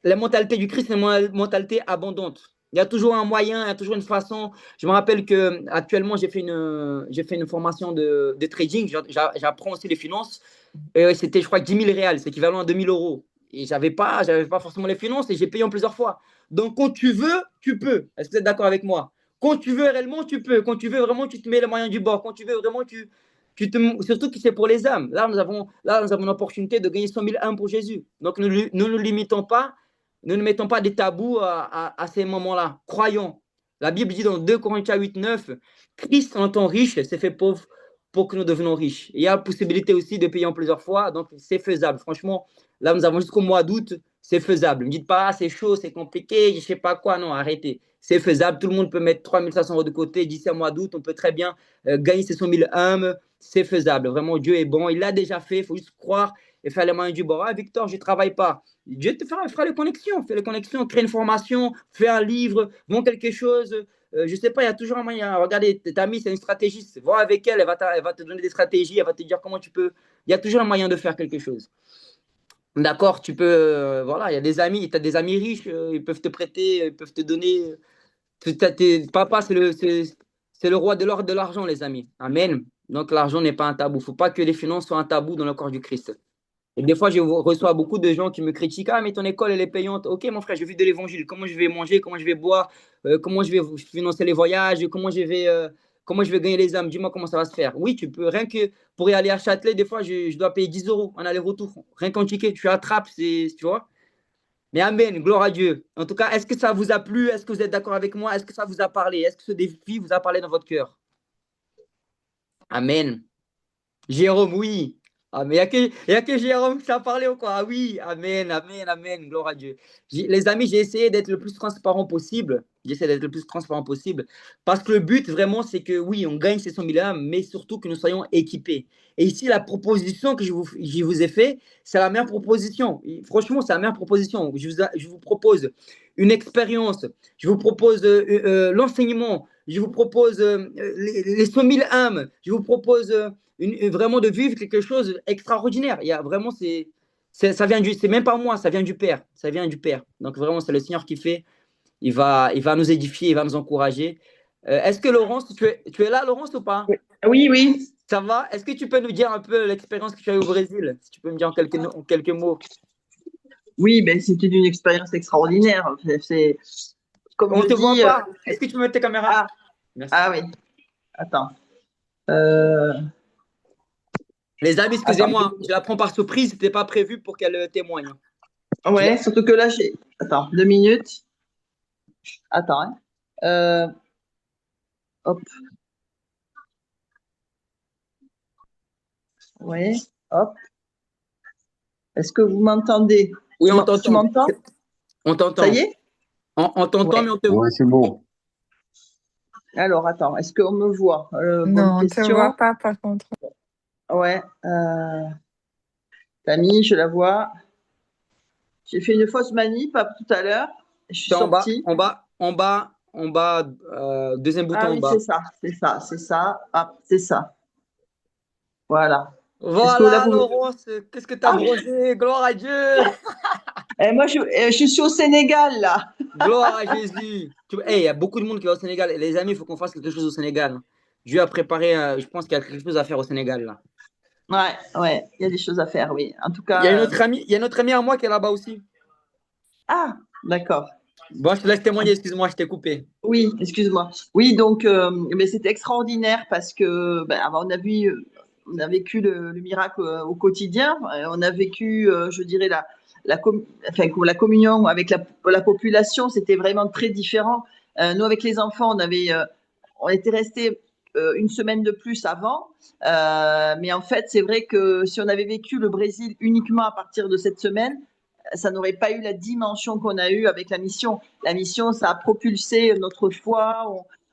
La mentalité du Christ, c'est une mentalité abondante. Il y a toujours un moyen, il y a toujours une façon. Je me rappelle que actuellement j'ai fait une formation de trading. J'apprends aussi les finances. C'était, je crois, 10 000 réals, c'est équivalent à 2 000 euros. Et j'avais pas forcément les finances et j'ai payé en plusieurs fois. Donc, quand tu veux, tu peux. Est-ce que vous êtes d'accord avec moi? Quand tu veux réellement, tu peux. Quand tu veux vraiment, tu te mets les moyens du bord. Quand tu veux vraiment, surtout que c'est pour les âmes. Là, nous avons une opportunité de gagner 100 000 âmes pour Jésus. Donc, ne nous limitons pas, ne nous mettons pas des tabous à ces moments-là. Croyons. La Bible dit dans 2 Corinthiens 8, 9, Christ, en tant riche, s'est fait pauvre pour que nous devenions riches. Il y a la possibilité aussi de payer en plusieurs fois, donc c'est faisable. Franchement, là, nous avons jusqu'au mois d'août, c'est faisable. Ne me dites pas, ah, c'est chaud, c'est compliqué, je ne sais pas quoi. Non, arrêtez. C'est faisable. Tout le monde peut mettre 3500 euros de côté d'ici au mois d'août. On peut très bien gagner ces 100 000 âmes. C'est faisable. Vraiment, Dieu est bon. Il l'a déjà fait. Il faut juste croire et faire les moyens du bord. Ah, Victor, je ne travaille pas. Dieu te fera les connexions. Fais les connexions, crée une formation, fais un livre, vends quelque chose. Je ne sais pas, il y a toujours un moyen. Regardez, ta amie, c'est une stratégiste. Va avec elle, elle va te donner des stratégies, elle va te dire comment tu peux. Il y a toujours un moyen de faire quelque chose. D'accord, tu peux. Voilà, il y a des amis, tu as des amis riches, ils peuvent te prêter, ils peuvent te donner. Papa, c'est le roi de l'or et de l'argent, les amis. Amen. Donc, l'argent n'est pas un tabou. Il ne faut pas que les finances soient un tabou dans le corps du Christ. Et des fois, je reçois beaucoup de gens qui me critiquent. Ah, mais ton école, elle est payante. Ok, mon frère, je vis de l'évangile. Comment je vais manger? Comment je vais boire? Comment je vais financer les voyages? Comment je vais gagner les âmes? Dis-moi comment ça va se faire. Oui, tu peux. Rien que pour y aller à Châtelet, des fois, je dois payer 10 euros en aller-retour. Rien qu'en ticket. Tu attrapes, tu vois. Mais Amen, gloire à Dieu. En tout cas, est-ce que ça vous a plu? Est-ce que vous êtes d'accord avec moi? Est-ce que ça vous a parlé? Est-ce que ce défi vous a parlé dans votre cœur? Amen. Jérôme, oui. Ah, mais il y a que Jérôme qui t'a parlé ou quoi? Ah oui, amen, amen, amen, gloire à Dieu. Les amis, j'ai essayé d'être le plus transparent possible. J'essaie d'être le plus transparent possible. Parce que le but, vraiment, c'est que oui, on gagne ces 100 000 âmes, mais surtout que nous soyons équipés. Et ici, la proposition que je vous ai fait, c'est la meilleure proposition. Franchement, c'est la meilleure proposition. Je vous propose une expérience. Je vous propose l'enseignement. Je vous propose les 100 000 âmes. Je vous propose vraiment de vivre quelque chose d'extraordinaire. Il y a vraiment, ça vient c'est même pas moi, ça vient du Père. Ça vient du Père. Donc vraiment, c'est le Seigneur qui fait. Il va nous édifier, il va nous encourager. Est-ce que Laurence, tu es là, Laurence, ou pas? Oui, oui. Ça va? Est-ce que tu peux nous dire un peu l'expérience que tu as eue au Brésil? Si tu peux me dire en quelques mots. Oui, ben, c'était une expérience extraordinaire. comme On je ne te voit dis, pas. Est-ce que tu peux mettre tes caméras? ah, Merci. ah oui, attends. Euh, Les amis, attends. excusez-moi, je la prends par surprise. C'était pas prévu pour qu'elle témoigne. Ouais, surtout que là, j'ai. Attends, 2 minutes. Attends, hein. Hop, ouais, hop. Est-ce que vous m'entendez? Oui, on Tu t'entend. m'entends? On Ça y t'entend. est? On t'entend, mais Ouais. on te. Ouais, c'est bon. Alors, attends, est-ce qu'on me voit? Bonne Non, on ne te voit question. pas par contre. Ouais. Tammy, je la vois. J'ai fait une fausse manip tout à l'heure. Je suis C'est en bas, sortie. en bas, en bas, en bas. Deuxième bouton Ah en oui, c'est bas. ça, c'est ça, c'est ça. Ah, c'est ça. Voilà. Est-ce que là, Voilà, vous me... Laurence, qu'est-ce que t'as Ah, bronzé? Gloire à Dieu! moi, je suis au Sénégal, là. Gloire à Jésus! Hey, il y a beaucoup de monde qui va au Sénégal. Les amis, il faut qu'on fasse quelque chose au Sénégal. Dieu a préparé, je pense qu'il y a quelque chose à faire au Sénégal, là. Ouais, ouais, il y a des choses à faire, oui. En tout Il y a une cas, autre amie, il y a notre amie à moi qui est là-bas aussi. ah, d'accord. Bon, je te laisse témoigner, excuse-moi, je t'ai coupé. Oui, excuse-moi. Oui, donc, mais c'était extraordinaire parce que ben, on a vécu le miracle au quotidien. On a vécu, je dirais, enfin, la communion avec la population, c'était vraiment très différent. Nous, avec les enfants, on était restés une semaine de plus avant. Mais en fait, c'est vrai que si on avait vécu le Brésil uniquement à partir de cette semaine, ça n'aurait pas eu la dimension qu'on a eue avec la mission. La mission, ça a propulsé notre foi.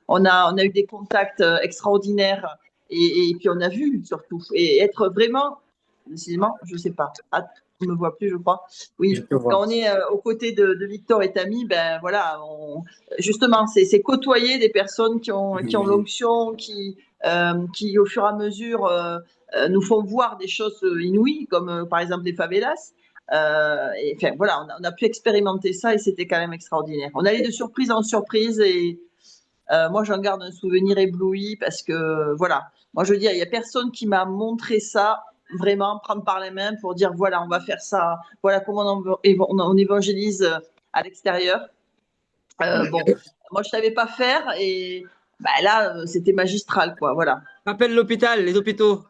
On a eu des contacts extraordinaires et puis on a vu surtout. Et être vraiment, décidément, je sais pas. Ah, tu me vois plus, je crois. Je Oui, te vois. quand on est aux côtés de Victor et Tammy, ben voilà, justement, c'est côtoyer des personnes qui ont l'onction, qui au fur et à mesure nous font voir des choses inouïes, comme par exemple les favelas. Et, enfin, voilà, on a pu expérimenter ça et c'était quand même extraordinaire. On allait de surprise en surprise et moi, j'en garde un souvenir ébloui parce que, voilà, moi, je veux dire, il n'y a personne qui m'a montré ça, vraiment, prendre par les mains pour dire, voilà, on va faire ça, voilà comment on évangélise à l'extérieur. Bon, moi, je savais pas faire et bah, là, c'était magistral, quoi, voilà. Rappelle l'hôpital, les hôpitaux.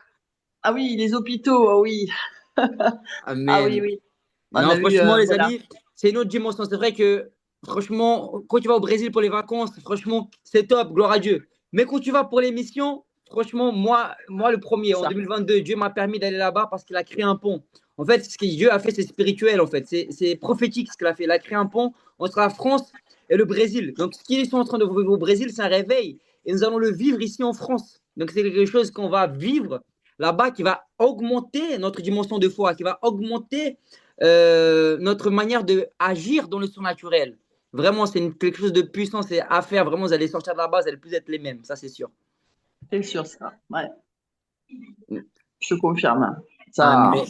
Ah oui, les hôpitaux, ah oui, ah oui, Amen. oui. On Non, a eu, franchement, les voilà. amis, c'est une autre dimension. C'est vrai que, franchement, quand tu vas au Brésil pour les vacances, franchement, c'est top, gloire à Dieu. Mais quand tu vas pour les missions, franchement, moi le premier, en Ça. 2022, Dieu m'a permis d'aller là-bas parce qu'il a créé un pont. En fait, ce que Dieu a fait, c'est spirituel, en fait. C'est prophétique ce qu'il a fait. Il a créé un pont entre la France et le Brésil. Donc, ce qu'ils sont en train de vivre au Brésil, c'est un réveil. Et nous allons le vivre ici en France. Donc, c'est quelque chose qu'on va vivre là-bas qui va augmenter notre dimension de foi, qui va augmenter notre manière d'agir dans le surnaturel. Vraiment, c'est quelque chose de puissant, c'est à faire. Vraiment, vous allez sortir de la base, vous allez plus être les mêmes, ça c'est sûr. C'est sûr, ça. Ouais, je confirme. Ça, Amen.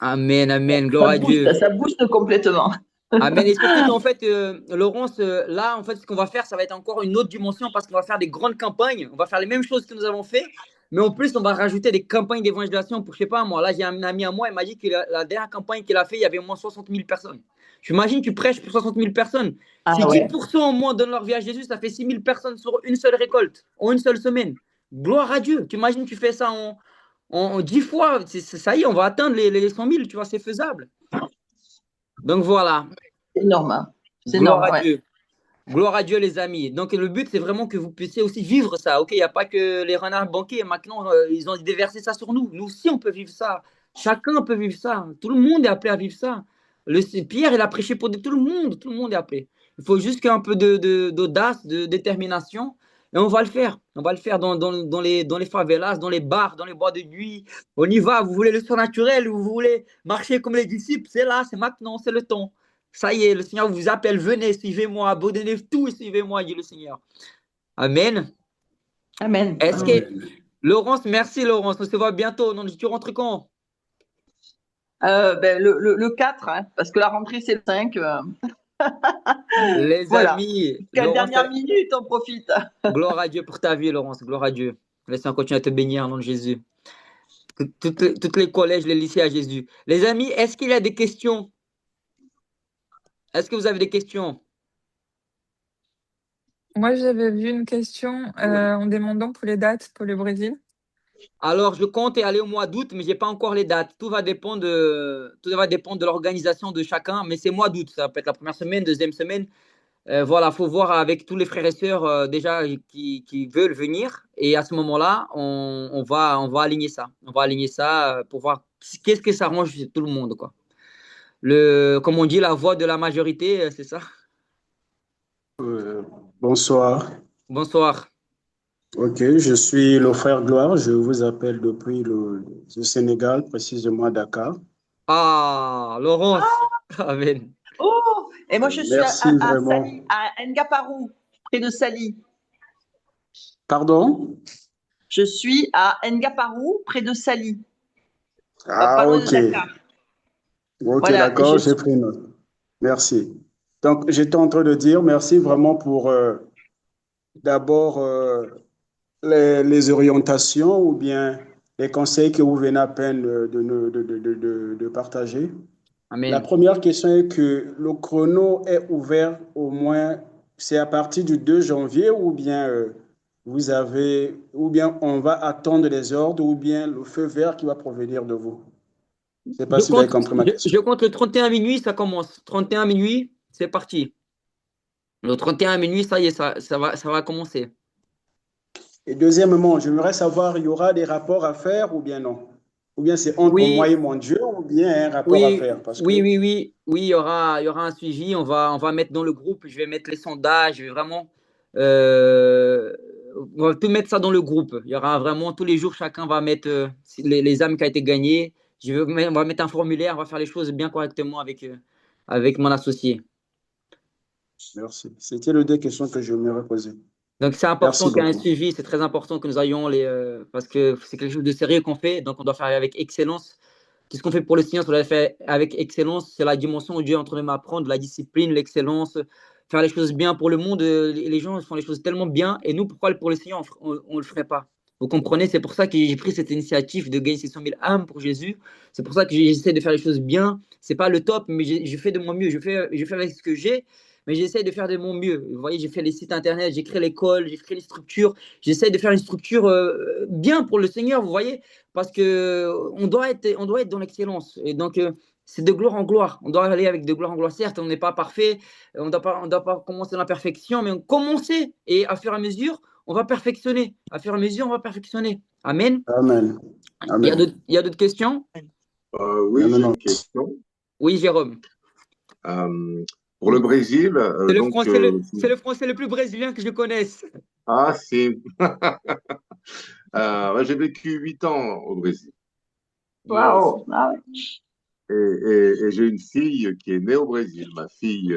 Amen, amen. Gloire à Dieu. ça booste complètement. Amen. Et surtout qu'en fait, Laurence, là, en fait, ce qu'on va faire, ça va être encore une autre dimension parce qu'on va faire des grandes campagnes. On va faire les mêmes choses que nous avons fait, mais en plus, on va rajouter des campagnes d'évangélisation pour, je sais pas, moi. Là, j'ai un ami à moi, il m'a dit que la dernière campagne qu'il a fait, il y avait au moins 60 000 personnes. J'imagine, tu prêches pour 60 000 personnes. Si Ah ouais. 10% au moins donnent leur vie à Jésus, ça fait 6 000 personnes sur une seule récolte, en une seule semaine. Gloire à Dieu. Tu imagines, tu fais ça en 10 fois. Ça y est, on va atteindre les 100 000, tu vois, c'est faisable. Donc voilà. C'est énorme, hein. C'est Gloire énorme, à ouais. Dieu. Gloire à Dieu, les amis. Donc, le but, c'est vraiment que vous puissiez aussi vivre ça. OK, il n'y a pas que les renards banqués. Maintenant, ils ont déversé ça sur nous. Nous aussi, on peut vivre ça. Chacun peut vivre ça. Tout le monde est appelé à vivre ça. Pierre, il a prêché pour tout le monde. Tout le monde est appelé. Il faut juste un peu d'audace, de détermination. Et on va le faire. On va le faire dans les favelas, dans les bars, dans les bois de nuit. On y va. Vous voulez le surnaturel, vous voulez marcher comme les disciples. C'est là, c'est maintenant, c'est le temps. Ça y est, le Seigneur vous appelle, venez, suivez-moi, abandonnez tout et suivez-moi, dit le Seigneur. Amen. Amen. Est-ce Amen. que, Laurence, merci Laurence, on se voit bientôt. Non, tu rentres quand? Ben, le 4, hein, parce que la rentrée, c'est le 5. Les Voilà. amis, Quelle Laurence, dernière minute, on profite. gloire à Dieu pour ta vie, Laurence, gloire à Dieu. Laisse-moi continuer à te bénir, au nom de Jésus. Toutes les collèges, les lycées à Jésus. Les amis, est-ce qu'il y a des questions? Est-ce que vous avez des questions? Moi, j'avais vu une question en demandant pour les dates pour le Brésil. Alors, je compte y aller au mois d'août, mais j'ai pas encore les dates. Tout va dépendre de l'organisation de chacun, mais c'est mois d'août. Ça peut être la première semaine, deuxième semaine. Voilà, faut voir avec tous les frères et sœurs déjà qui veulent venir. Et à ce moment-là, on va aligner ça. On va aligner ça pour voir qu'est-ce que ça arrange tout le monde, quoi. Comme on dit, la voix de la majorité, c'est ça. Euh, Bonsoir. Bonsoir. Ok, je suis le frère Gloire. Je vous appelle depuis le Sénégal, précisément Dakar. Ah, Laurence. Amen. Oh, et moi je suis Merci à vraiment. Sali, à Ngaparou, près de Sali. Pardon? Je suis à Ngaparou, près de Sali, pas Ah, loin de ok. Dakar. Ok, Voilà, d'accord, j'ai pris note. Merci. Donc, j'étais en train de dire merci vraiment pour d'abord les orientations ou bien les conseils que vous venez à peine de partager. La Amen. première question est que le chrono est ouvert au moins, c'est à partir du 2 janvier ou bien ou bien on va attendre les ordres ou bien le feu vert qui va provenir de vous. Je ne sais pas si vous avez compris ma question. Je compte le 31 minuit, ça commence. 31 minuit, c'est parti. Le 31 minuit, ça y est, ça va commencer. Et deuxièmement, j'aimerais savoir, il y aura des rapports à faire ou bien non? Ou bien c'est entre moi et Oui, mon Dieu ou bien un rapport à oui, faire? Parce que, oui, il y aura un suivi. On va mettre dans le groupe. Je vais mettre les sondages. Je vais vraiment, on va tout mettre ça dans le groupe. Il y aura vraiment tous les jours, chacun va mettre les âmes qui a été gagnées. On va mettre un formulaire. On va faire les choses bien correctement avec mon associé. merci. C'était les deux questions que je me poser. Donc c'est Merci important qu'il y ait un beaucoup. suivi. C'est très important que nous ayons parce que c'est quelque chose de sérieux qu'on fait. Donc on doit faire avec excellence. Tout ce qu'on fait pour le Seigneur, on doit le faire avec excellence. C'est la dimension où Dieu est en train de m'apprendre, la discipline, l'excellence, faire les choses bien pour le monde. Les gens font les choses tellement bien. Et nous, pourquoi pour le Seigneur, on ne le ferait pas? Vous comprenez? C'est pour ça que j'ai pris cette initiative de gagner 600 000 âmes pour Jésus. C'est pour ça que j'essaie de faire les choses bien. C'est pas le top, mais je fais de mon mieux. Je fais avec ce que j'ai, mais j'essaie de faire de mon mieux. Vous voyez, j'ai fait les sites internet, j'ai créé l'école, j'ai créé les structures. J'essaie de faire une structure bien pour le Seigneur, vous voyez, parce que on doit être dans l'excellence. Et donc, c'est de gloire en gloire. On doit aller avec de gloire en gloire. Certes, on n'est pas parfait, on doit pas commencer dans la perfection, mais on commence et à fur et à mesure, on va perfectionner. À fur et à mesure, on va perfectionner. Amen. Amen. Amen. Il y a d'autres questions? Non, Oui, non, j'ai non. une question. Oui, Jérôme. Euh, pour le Brésil, C'est le français le plus brésilien que je connaisse. ah, c'est. Moi, j'ai vécu 8 ans au Brésil Moi aussi. Waouh. Ah ouais. et j'ai une fille qui est née au Brésil. Ma fille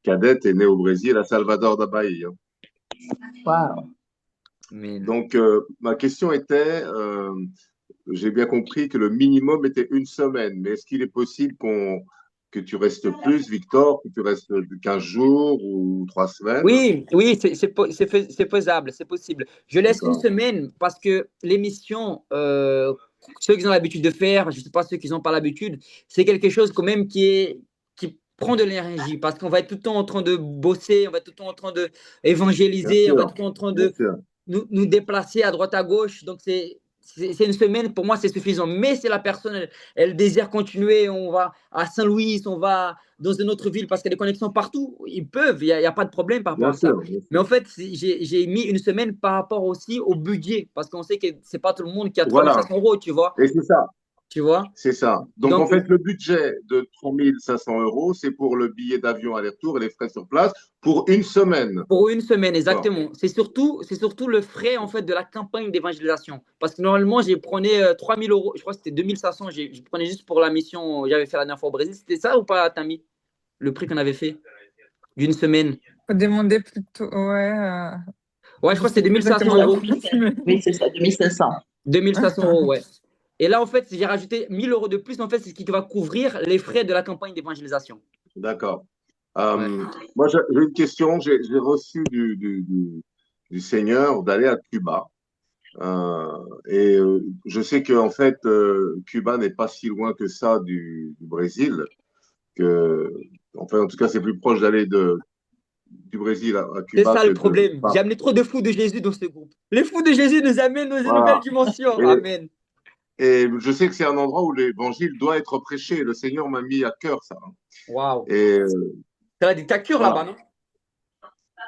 cadette est née au Brésil, à Salvador da Bahia. Waouh. Amen. Donc, ma question était, j'ai bien compris que le minimum était une semaine, mais est-ce qu'il est possible que tu restes plus, Victor, que tu restes 15 jours ou 3 semaines? Oui, c'est faisable, c'est possible. Je laisse une D'accord. semaine parce que l'émission, ceux qui ont l'habitude de faire, je ne sais pas ceux qui n'ont pas l'habitude, c'est quelque chose quand même qui prend de l'énergie parce qu'on va être tout le temps en train de bosser, on va être tout le temps en train de Bien évangéliser, on va être sûr, tout le temps en train bien de sûr. nous déplacer à droite à gauche. Donc, c'est une semaine, pour moi, c'est suffisant. Mais si la personne, elle désire continuer, on va à Saint-Louis, on va dans une autre ville parce qu'il y a des connexions partout, ils peuvent, il y a pas de problème par rapport Bien à ça. sûr, bien Mais sûr. en fait, j'ai mis une semaine par rapport aussi au budget parce qu'on sait que c'est pas tout le monde qui a Voilà. 3500 euros, tu vois. Et c'est ça. Tu vois. C'est ça. Donc, en Donc, fait, le budget de 3 500 euros, c'est pour le billet d'avion aller-retour et les frais sur place pour une semaine. pour une semaine, D'accord. exactement. C'est surtout le frais en fait de la campagne d'évangélisation. Parce que normalement, j'ai prenais 3 000 euros, je crois que c'était 2500, je prenais juste pour la mission que j'avais fait la dernière fois au Brésil. C'était ça ou pas, Tami? Le prix qu'on avait fait d'une semaine? Faut demander plutôt, Ouais, je je crois que sais c'était plus 2500 exactement le euros. prix. Oui, c'est ça, 2500. 2500 euros, ouais. Et là, en fait, j'ai rajouté 1000 euros de plus. En fait, c'est ce qui va couvrir les frais de la campagne d'évangélisation. D'accord. Ouais. Moi, j'ai une question. J'ai reçu du Seigneur d'aller à Cuba. Je sais que en fait, Cuba n'est pas si loin que ça du Brésil. Que, enfin, en tout cas, c'est plus proche d'aller du Brésil à C'est Cuba ça que le problème. enfin, J'ai amené trop de fous de Jésus dans ce groupe. Les fous de Jésus nous amènent dans une nouvelle voilà. dimension. Et, Amen. et je sais que c'est un endroit où l'évangile doit être prêché. Le Seigneur m'a mis à cœur ça. Waouh. Et C'est la dictature voilà. là-bas, non?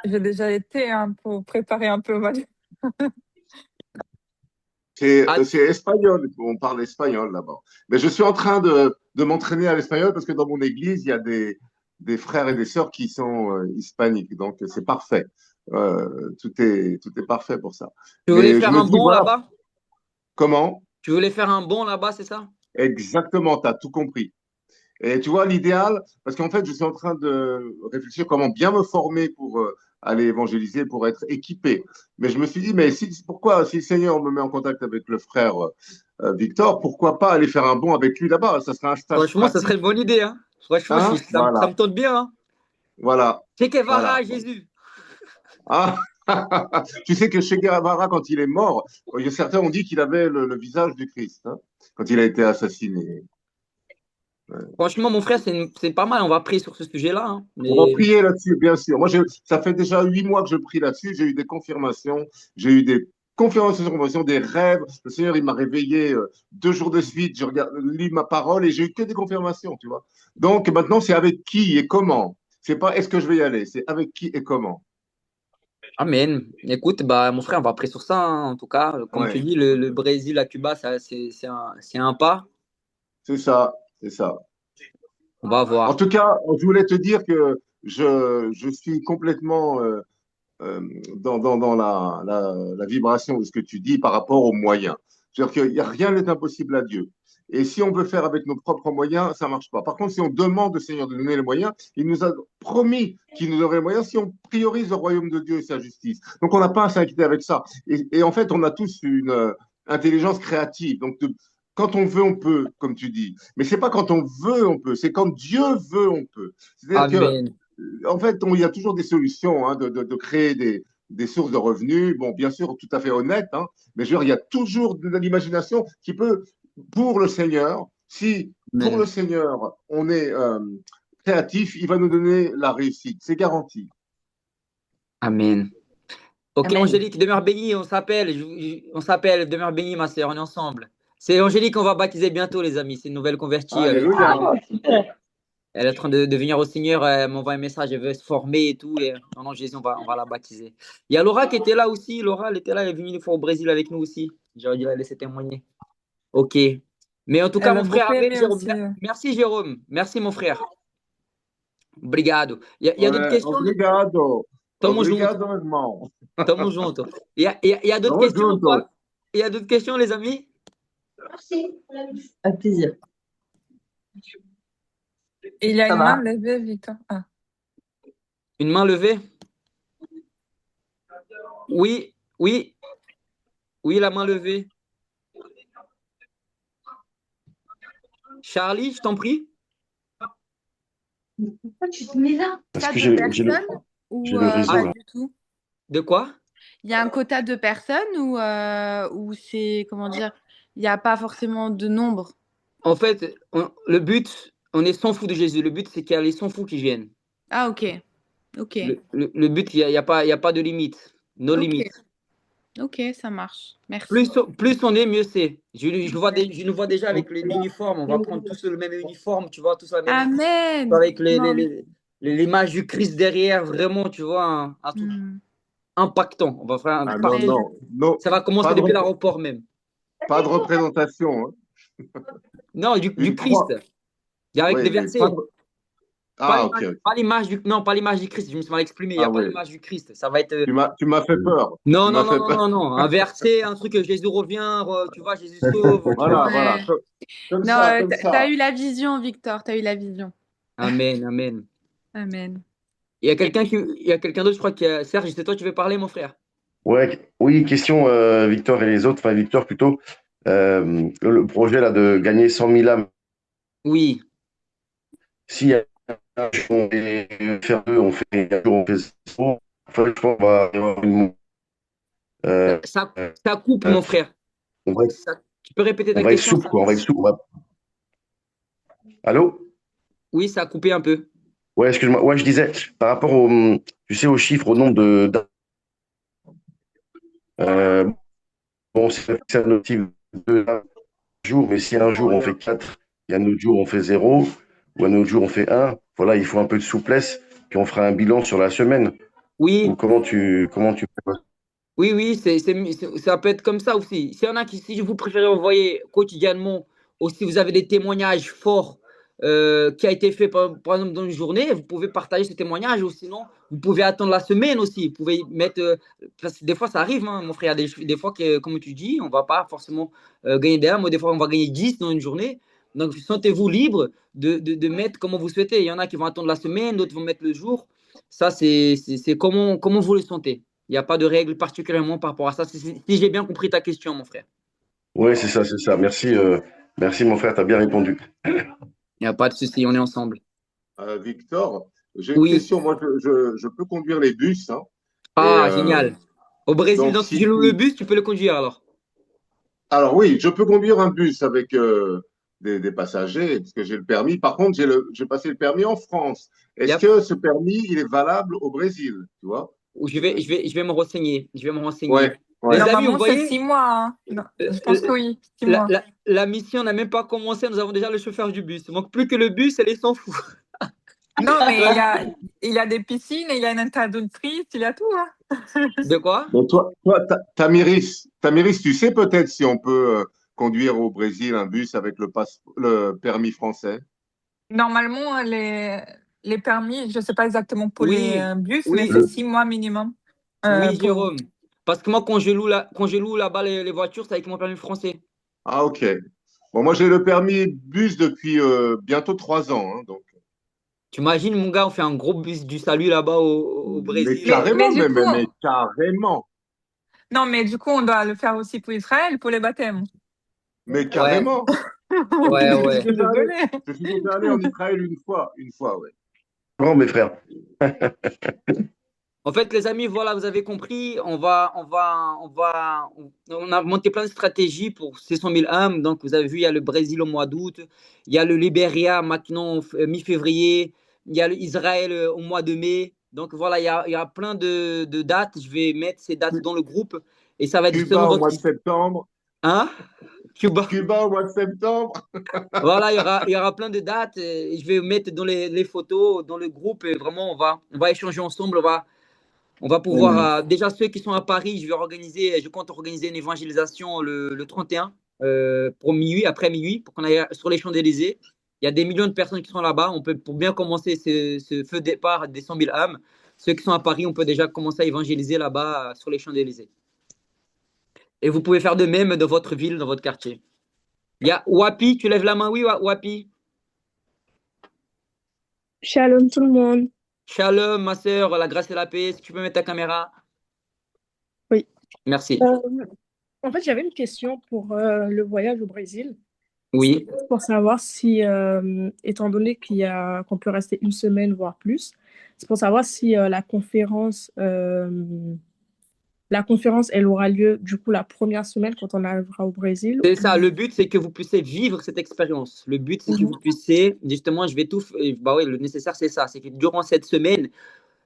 J'ai déjà été pour préparer un peu. Ah, C'est espagnol, on parle espagnol là-bas. Mais je suis en train de m'entraîner à l'espagnol parce que dans mon église, il y a des frères et des sœurs qui sont hispaniques. Donc, c'est parfait. Tout est parfait pour ça. tu voulais Mais je faire me un dis, bond voilà, là-bas? comment? Tu voulais faire un bond là-bas, c'est ça? Exactement, tu as tout compris. Et tu vois, l'idéal, parce qu'en fait, je suis en train de réfléchir comment bien me former pour aller évangéliser, pour être équipé. Mais je me suis dit, mais pourquoi, si le Seigneur me met en contact avec le frère Victor, pourquoi pas aller faire un bond avec lui là-bas? Ça serait un stage Franchement, ça serait pratique. une bonne idée, hein. Franchement, Hein? ça Voilà, me tente bien, hein. voilà, Che Guevara, voilà. Jésus. Ah, tu sais que Che Guevara, quand il est mort, certains ont dit qu'il avait le visage du Christ, hein, quand il a été assassiné. Franchement, mon frère, c'est pas mal. On va prier sur ce sujet-là, hein. On va Mais prier là-dessus, bien sûr. Moi, ça fait déjà 8 mois que je prie là-dessus. J'ai eu des confirmations. J'ai eu des confirmations, des rêves. Le Seigneur, il m'a réveillé 2 jours de suite. Je regarde, lis ma parole et j'ai eu que des confirmations, tu vois. Donc, maintenant, c'est avec qui et comment. C'est pas est-ce que je vais y aller, c'est avec qui et comment. Amen. Écoute, bah, mon frère, on va prier sur ça, hein. En tout cas, comme tu Ouais, dis, le Brésil à Cuba, c'est un pas. c'est ça, c'est ça. On va En voir. tout cas, je voulais te dire que je suis complètement euh, dans la vibration de ce que tu dis par rapport aux moyens. C'est-à-dire qu'il y a rien n'est impossible à Dieu. Et si on veut faire avec nos propres moyens, ça ne marche pas. Par contre, si on demande au Seigneur de donner les moyens, il nous a promis qu'il nous donnerait les moyens si on priorise le royaume de Dieu et sa justice. Donc, on n'a pas à s'inquiéter avec ça. Et en fait, on a tous une intelligence créative. Donc, quand on veut, on peut, comme tu dis. Mais c'est pas quand on veut, on peut. C'est quand Dieu veut, on peut. C'est-à-dire que Amen. en fait, il y a toujours des solutions hein, de créer des sources de revenus. Bon, bien sûr, tout à fait honnête, hein, mais je veux dire, il y a toujours de l'imagination qui peut, pour le Seigneur, si pour le Amen. Seigneur on est créatif, il va nous donner la réussite. C'est garanti. Amen. Ok, Amen. Angélique, demeure bénie, on s'appelle. On s'appelle, demeure bénie, ma sœur, on est ensemble. C'est Angélique qu'on va baptiser bientôt, les amis. C'est une nouvelle convertie. Alléluia. Elle est en train de venir au Seigneur. Elle m'envoie un message, elle veut se former et tout. Et, non, non, Jésus, on va la baptiser. Il y a Laura qui était là aussi. Laura, elle était là, elle est venue une fois au Brésil avec nous aussi. J'aurais dû la laisser témoigner. Ok. Mais en tout cas, Elle a mon frère, beaucoup amen, aimé Jérôme. aussi. Merci, Jérôme. Merci, mon frère. Obrigado. Il y a d'autres Ouais, questions? obrigado. Tamo junto. Obrigado, irmão. Tamo junto. Il y a d'autres Tamo questions ou junto. pas? Il y a d'autres questions, les amis? Avec plaisir. Et il y a Ça une main va. levée, Victor. Ah. Une main levée? Oui, oui, oui, la main levée. Charlie, je t'en prie. Pourquoi tu te mets là? Parce Quota que de personnes j'ai ou le réseau pas là. du tout? De quoi? Il y a un quota de personnes ou c'est, comment dire, il n'y a pas forcément de nombre? En fait, le but, on est sans fou de Jésus. Le but, c'est qu'il y a les sans fous qui viennent. Ah, ok. Ok. Le but, il y a pas de limite. No Ok. limite. Ok, ça marche. Merci. Plus on est, mieux c'est. Je nous vois déjà avec l'uniforme. On va prendre tous le même uniforme, tu vois, tous la même. Amen. Avec Non. l'image du Christ derrière, vraiment, tu vois, un truc Hmm. impactant. On va faire un Ah non, Amen. non, non. Ça va commencer Pas de, depuis l'aéroport même. pas de représentation. Hein. Non, du Une Christ. croix. Il y a avec Oui, les mais versets. Ah, ok. Pas l'image non, pas l'image du Christ. Je me suis mal exprimé. Il n'y Ah a pas oui. l'image du Christ. Ça va être. Tu m'as fait peur. Non, Tu non, m'as non, fait non, peur. non, non. Un verset, un truc, Jésus revient, tu vois, Jésus sauve. Tu Voilà, vois. voilà. Ouais. Comme Non, ça, comme t'as ça. eu la vision, Victor. T'as eu la vision. Amen, amen. Amen. Il y a quelqu'un d'autre, je crois qu'il y a Serge, c'est toi qui veux parler, mon frère. Ouais, oui, question Victor et les autres, enfin Victor plutôt. Le projet là de gagner 100 000 âmes, Oui. s'il y a on fait faire deux, on fait un jour, on fait zéro. Enfin, je pense qu'on va y avoir Ça, euh, ça coupe, mon frère. on va, Tu peux répéter on ta va être question? souple, quoi, on va être souple. Allô? Oui, ça a coupé un peu. Ouais, excuse-moi. Ouais, je disais, par rapport au, tu sais, au chiffre, au nombre de. Euh, bon, c'est un objectif de un jour, mais si un jour on fait 4, et un autre jour on fait 0, ou un autre jour on fait 1, voilà, il faut un peu de souplesse, puis on fera un bilan sur la semaine. Ou Oui, comment tu fais? oui, oui, ça peut être comme ça aussi. S'il y en a qui, si vous préférez envoyer quotidiennement, ou si vous avez des témoignages forts qui a été fait par exemple dans une journée, vous pouvez partager ce témoignage ou sinon vous pouvez attendre la semaine aussi. Vous pouvez mettre, parce que des fois ça arrive, hein, mon frère, des fois que, comme tu dis, on va pas forcément gagner des 1, mais des fois on va gagner 10 dans une journée. Donc sentez-vous libre de mettre comme vous souhaitez. Il y en a qui vont attendre la semaine, d'autres vont mettre le jour. Ça, c'est comment vous le sentez. Il n'y a pas de règle particulièrement par rapport à ça. Si j'ai bien compris ta question, mon frère. Ouais, c'est ça, c'est ça. Merci mon frère, tu as bien répondu. Il n'y a pas de souci, on est ensemble. Victor, j'ai une Oui. question. Moi, je peux conduire les bus, hein, et Ah, génial. Au Brésil, donc donc si je loue le bus, tu peux le conduire alors. alors oui, je peux conduire un bus avec des passagers parce que j'ai le permis. Par contre, j'ai passé le permis en France. Est-ce Yep. que ce permis, il est valable au Brésil, tu vois? Je vais me renseigner. Je vais me renseigner. Ouais, Les ouais. amis, vous Normalement, c'est voyez, 6 mois, hein. Non, je pense que euh, oui, 6 mois. la mission n'a même pas commencé. Nous avons déjà le chauffeur du bus. Il manque plus que le bus et les s'en fout. Non, mais il y a des piscines, il y a une traductrice, il y a tout, hein. De quoi? Donc Tamiris, tu sais peut-être si on peut conduire au Brésil un bus avec le permis français? Normalement, les permis, je ne sais pas exactement pour les Oui, bus, mais oui, c'est 6 mois minimum. oui, Pour... Jérôme. Parce que moi, quand je loue là-bas les voitures, c'est avec mon permis français. Ah, ok. Bon, moi, j'ai le permis bus depuis bientôt 3 ans, hein, donc. Tu imagines, mon gars, on fait un gros bus du salut là-bas au Mais Brésil. Mais carrément, du coup, mais carrément, non, mais du coup, on doit le faire aussi pour Israël, pour les baptêmes. mais Ouais, carrément. ouais, Je suis ouais. déjà allé, Désolée. je suis déjà allé en Israël une fois, ouais. Bon, mes frères. En fait, les amis, voilà, vous avez compris. On a monté plein de stratégies pour ces 100 000 âmes. Donc, vous avez vu, il y a le Brésil au mois d'août, il y a le Libéria maintenant mi-février, il y a l'Israël au mois de mai. Donc, voilà, il y a plein de dates. Je vais mettre ces dates dans le groupe et ça va être Cuba justement au votre. mois de septembre, Hein? Cuba. Cuba au mois de septembre. Voilà, il y aura plein de dates. Et je vais mettre dans les photos, dans le groupe. Et vraiment, on va échanger ensemble. On va pouvoir, déjà ceux qui sont à Paris, je compte organiser une évangélisation le 31 pour minuit, après minuit, pour qu'on aille sur les Champs-Élysées. Il y a des millions de personnes qui sont là-bas. On peut, pour bien commencer ce feu départ des 100 000 âmes, ceux qui sont à Paris, on peut déjà commencer à évangéliser là-bas sur les Champs-Élysées. Et vous pouvez faire de même dans votre ville, dans votre quartier. Il y a Wapi, tu lèves la main, oui, Wapi. Shalom tout le monde. Shalom, ma sœur, la grâce et la paix. Si tu peux mettre ta caméra. Oui. Merci. En fait, j'avais une question pour le voyage au Brésil. Oui. C'est pour savoir si, étant donné qu'on peut rester une semaine, voire plus, c'est pour savoir si la conférence, elle aura lieu du coup la première semaine quand on arrivera au Brésil. C'est ça, le but, c'est que vous puissiez vivre cette expérience. Le but, c'est que vous puissiez, justement, je vais tout, bah oui, le nécessaire, c'est ça, c'est que durant cette semaine,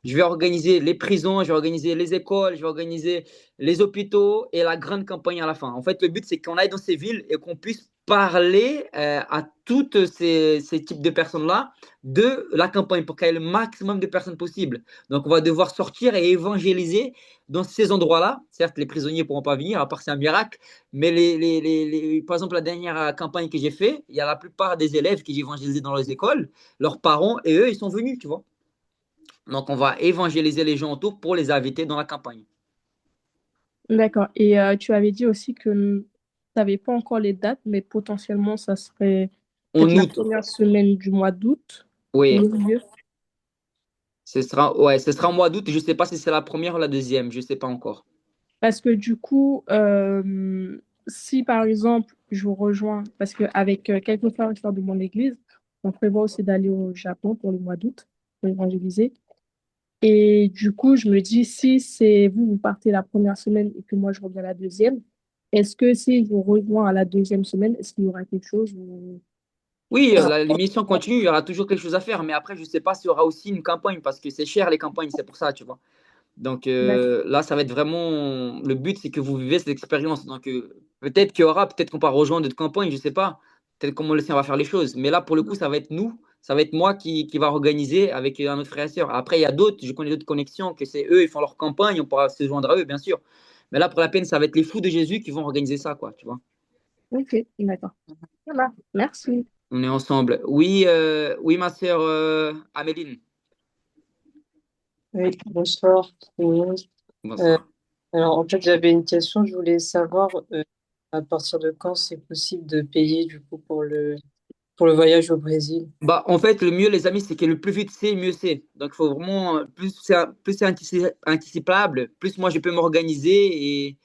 je vais organiser les prisons, je vais organiser les écoles, je vais organiser les hôpitaux et la grande campagne à la fin. En fait, le but, c'est qu'on aille dans ces villes et qu'on puisse parler à toutes ces types de personnes-là de la campagne pour qu'il y ait le maximum de personnes possible. Donc, on va devoir sortir et évangéliser dans ces endroits-là. Certes, les prisonniers ne pourront pas venir, à part c'est un miracle, mais par exemple, la dernière campagne que j'ai faite, il y a la plupart des élèves que j'ai évangélisés dans les écoles, leurs parents et eux, ils sont venus, tu vois. Donc, on va évangéliser les gens autour pour les inviter dans la campagne. D'accord. Et tu avais dit aussi que tu n'avais pas encore les dates, mais potentiellement, ça serait En peut-être la août, première semaine du mois d'août, au oui, milieu. ce sera en mois d'août. Je ne sais pas si c'est la première ou la deuxième, je ne sais pas encore. Parce que du coup, si par exemple, je vous rejoins, parce qu'avec quelques frères et sœurs de mon église, on prévoit aussi d'aller au Japon pour le mois d'août, pour évangéliser. Et du coup, je me dis, si c'est vous, vous partez la première semaine et que moi, je reviens la deuxième, est-ce que si je vous rejoins à la deuxième semaine, est-ce qu'il y aura quelque chose ou... Oui, l'émission continue, il y aura toujours quelque chose à faire, mais après, je ne sais pas s'il y aura aussi une campagne, parce que c'est cher les campagnes, c'est pour ça, tu vois. Donc D'accord. là, ça va être vraiment. Le but, c'est que vous vivez cette expérience. Donc peut-être qu'il y aura, peut-être qu'on va rejoindre d'autres campagnes, je ne sais pas. Peut-être comment on va faire les choses. Mais là, pour le coup, ça va être nous, ça va être moi qui va organiser avec un autre frère et sœur. Après, il y a d'autres, je connais d'autres connexions, que c'est eux, ils font leur campagne, on pourra se joindre à eux, bien sûr. Mais là, pour la peine, ça va être les fous de Jésus qui vont organiser ça, quoi, tu vois. Ok, d'accord. Ça va. Merci. On est ensemble. Oui, oui, ma sœur Améline. Oui, bonsoir tout le monde. Euh, Bonsoir. alors, en fait, j'avais une question. Je voulais savoir à partir de quand c'est possible de payer du coup pour le voyage au Brésil. Bah, en fait, le mieux, les amis, c'est que le plus vite c'est, mieux c'est. Donc, il faut vraiment, plus c'est anticipable, plus moi je peux m'organiser et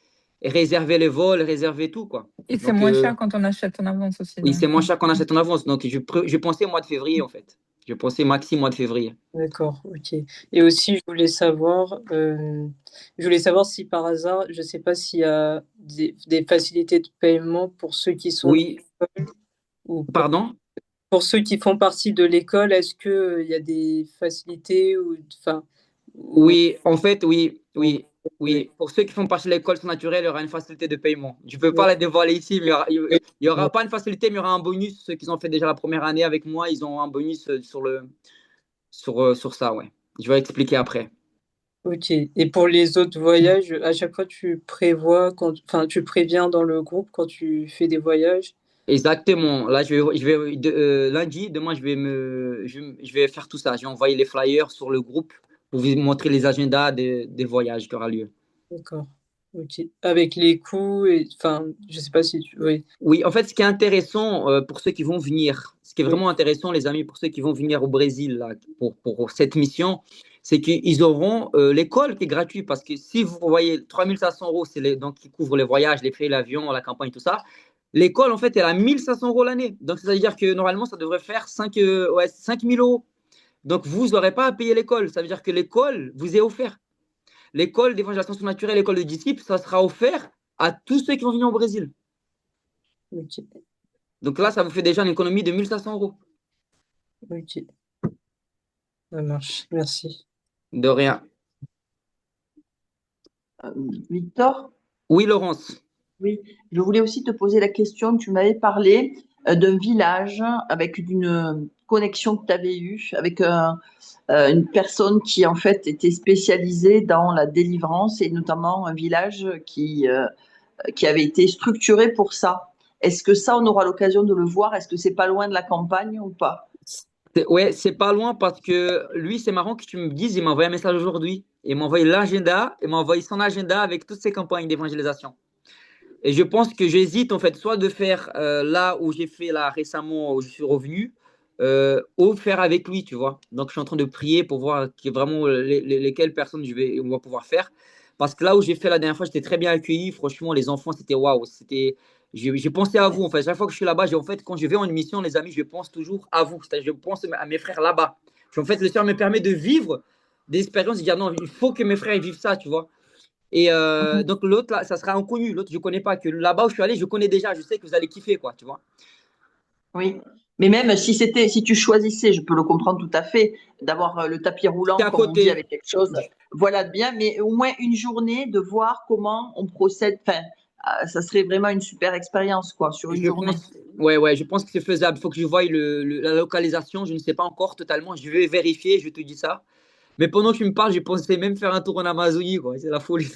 réserver les vols, réserver tout, quoi. Et c'est Donc, moins cher quand on achète en avance aussi. oui, c'est Donc, moins cher qu'on achète en avance. Donc, je pensais au mois de février, en fait. Je pensais maxi mois de février. D'accord, ok. Et aussi, je voulais savoir si par hasard, je ne sais pas s'il y a des facilités de paiement pour ceux qui sont Oui, ou pardon? pour ceux qui font partie de l'école. Est-ce que il y a des facilités ou enfin ou, Oui, en fait, oui, ou- oui, oui. oui. Pour ceux qui font partie de l'école naturelle, il y aura une facilité de paiement. Je ne peux pas la dévoiler ici, mais il y aura pas une facilité, mais il y aura un bonus. Ceux qui ont fait déjà la première année avec moi, ils ont un bonus sur ça, ouais. Je vais expliquer après. Ok. Et pour les autres voyages, à chaque fois tu préviens dans le groupe quand tu fais des voyages. Exactement. Là, lundi, demain, je vais faire tout ça. Je vais envoyer les flyers sur le groupe pour vous montrer les agendas des voyages qui aura lieu. D'accord. Ok. Avec les coûts et enfin, je sais pas si oui. Oui, en fait, ce qui est intéressant pour ceux qui vont venir, ce qui est Oui. vraiment intéressant, les amis, pour ceux qui vont venir au Brésil là, pour cette mission, c'est qu'ils auront l'école qui est gratuite. Parce que si vous voyez 3 500 euros, donc qui couvre les voyages, les frais, l'avion, la campagne, tout ça, l'école, en fait, elle a 1 500 euros l'année. Donc, c'est-à-dire que normalement, ça devrait faire 5 000 euros. Donc, vous n'aurez pas à payer l'école. Ça veut dire que l'école vous est offerte. L'école d'évangélisation surnaturelle, l'école de disciples, ça sera offert à tous ceux qui vont venir au Brésil. Ok. Donc là, ça vous fait déjà une économie de 1 500 euros. Ok. Ça marche. Merci. De rien. Victor? Oui, Laurence. Oui, je voulais aussi te poser la question. Tu m'avais parlé d'un village avec une connexion que tu avais eue avec une personne qui en fait était spécialisée dans la délivrance et notamment un village qui avait été structuré pour ça. Est-ce que ça, on aura l'occasion de le voir? Est-ce que c'est pas loin de la campagne ou pas? Ouais, c'est pas loin parce que lui, c'est marrant que tu me dises, il m'a envoyé un message aujourd'hui. Il m'a envoyé l'agenda, il m'a envoyé son agenda avec toutes ses campagnes d'évangélisation. Et je pense que j'hésite en fait, soit de faire là où j'ai fait là récemment, où je suis revenu, ou faire avec lui, tu vois. Donc je suis en train de prier pour voir vraiment lesquelles personnes on va pouvoir faire. Parce que là où j'ai fait la dernière fois, j'étais très bien accueilli. Franchement, les enfants, c'était waouh. J'ai pensé à vous en fait. Chaque fois que je suis là-bas, en fait, quand je vais en mission, les amis, je pense toujours à vous. C'est-à-dire, je pense à mes frères là-bas. En fait, le Seigneur me permet de vivre des expériences et de dire non, il faut que mes frères vivent ça, tu vois. Et donc l'autre, là, ça sera inconnu. L'autre, je ne connais pas. Que là-bas où je suis allé, je connais déjà. Je sais que vous allez kiffer, quoi, tu vois. Oui. Mais même si tu choisissais, je peux le comprendre tout à fait, d'avoir le tapis C'est roulant, à comme on dit, côté. avec quelque chose, voilà de bien, mais au moins une journée de voir comment on procède. Enfin, ça serait vraiment une super expérience, quoi, sur une Je journée. pense, ouais, je pense que c'est faisable. Il faut que je voie la localisation. Je ne sais pas encore totalement. Je vais vérifier, je te dis ça. Mais pendant que tu me parles, je pensais même faire un tour en Amazonie, quoi. C'est la folie.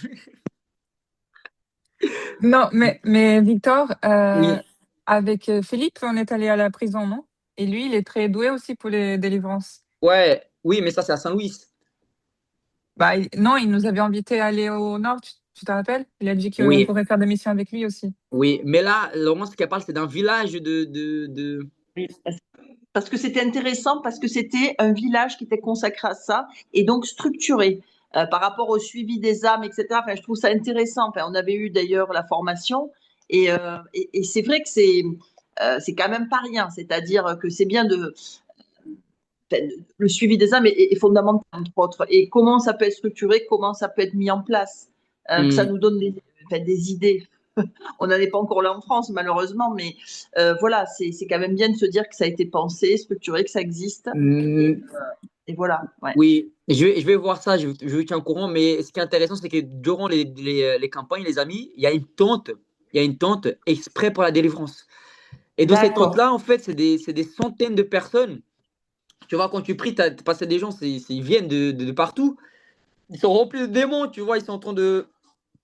non, mais Victor, Oui, avec Philippe, on est allé à la prison, non? Et lui, il est très doué aussi pour les délivrances. ouais, oui, mais ça, c'est à Saint-Louis. Bah, non, il nous avait invités à aller au nord, tu te rappelles? Il a dit qu'on Oui, pourrait faire des missions avec lui aussi. oui. Mais là, Laurent, ce qu'elle parle, c'est d'un village Oui, parce que c'était intéressant, parce que c'était un village qui était consacré à ça et donc structuré par rapport au suivi des âmes, etc. Enfin, je trouve ça intéressant. Enfin, on avait eu d'ailleurs la formation et c'est vrai que c'est quand même pas rien. C'est-à-dire que c'est bien le suivi des âmes est fondamental, entre autres. Et comment ça peut être structuré, comment ça peut être mis en place, que ça Hmm. nous donne des idées. On n'en est pas encore là en France, malheureusement, mais voilà, c'est quand même bien de se dire que ça a été pensé, structuré, que ça existe. Mm, Et voilà, ouais. oui, je vais voir ça, je vous tiens au courant, mais ce qui est intéressant, c'est que durant les campagnes, les amis, il y a une tente exprès pour la délivrance. Et dans ces D'accord. tentes-là, en fait, c'est des centaines de personnes. Tu vois, quand tu pries, t'as passé des gens, ils viennent de partout. Ils sont remplis de démons, tu vois, ils sont en train de.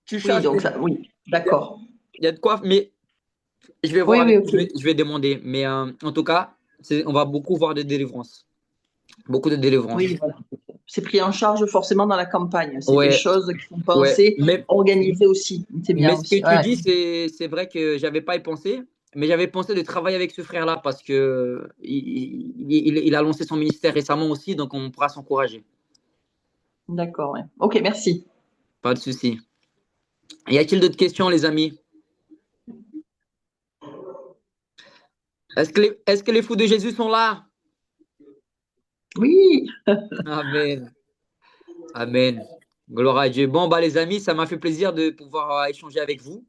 Tu Oui, chasses. donc ça, oui, d'accord. Il y a de quoi, mais je vais voir Oui, oui, avec, ok. je vais demander. Mais en tout cas, on va beaucoup voir de délivrance. Beaucoup de délivrance. Oui, voilà. C'est pris en charge forcément dans la campagne. C'est des Ouais, choses qui sont ouais. pensées, Mais, organisées aussi. C'est mais bien ce que aussi. tu Ouais. dis, c'est vrai que j'avais pas y pensé. Mais j'avais pensé de travailler avec ce frère-là parce que il a lancé son ministère récemment aussi, donc on pourra s'encourager. D'accord, ouais. Ok, merci. Pas de souci. Y a-t-il d'autres questions, les amis? Est-ce que les fous de Jésus sont là? Oui, Amen. Amen. Gloire à Dieu. Bon, bah, les amis, ça m'a fait plaisir de pouvoir échanger avec vous.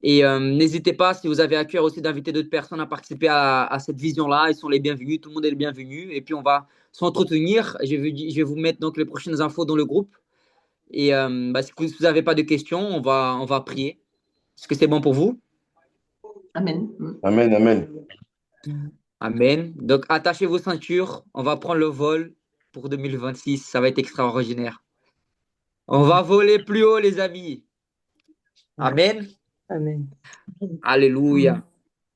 Et n'hésitez pas, si vous avez à cœur aussi d'inviter d'autres personnes à participer à cette vision-là, ils sont les bienvenus, tout le monde est le bienvenu. Et puis, on va s'entretenir. Je vais vous mettre donc les prochaines infos dans le groupe. Et bah, si vous n'avez pas de questions, on va prier. Est-ce que c'est bon pour vous? amen. Amen, amen. Amen. Donc, attachez vos ceintures. On va prendre le vol pour 2026. Ça va être extraordinaire. On va voler plus haut, les amis. Amen. Amen. Alléluia.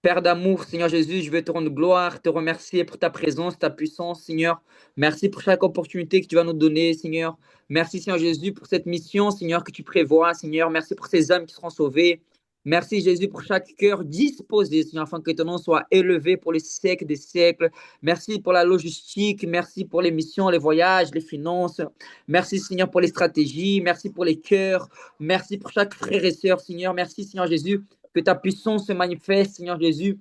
Père d'amour, Seigneur Jésus, je vais te rendre gloire, te remercier pour ta présence, ta puissance, Seigneur. Merci pour chaque opportunité que tu vas nous donner, Seigneur. Merci, Seigneur Jésus, pour cette mission, Seigneur, que tu prévois, Seigneur. Merci pour ces âmes qui seront sauvées. Merci, Jésus, pour chaque cœur disposé, Seigneur, afin que ton nom soit élevé pour les siècles des siècles. Merci pour la logistique. Merci pour les missions, les voyages, les finances. Merci, Seigneur, pour les stratégies. Merci pour les cœurs. Merci pour chaque frère et sœur, Seigneur. Merci, Seigneur Jésus, que ta puissance se manifeste, Seigneur Jésus,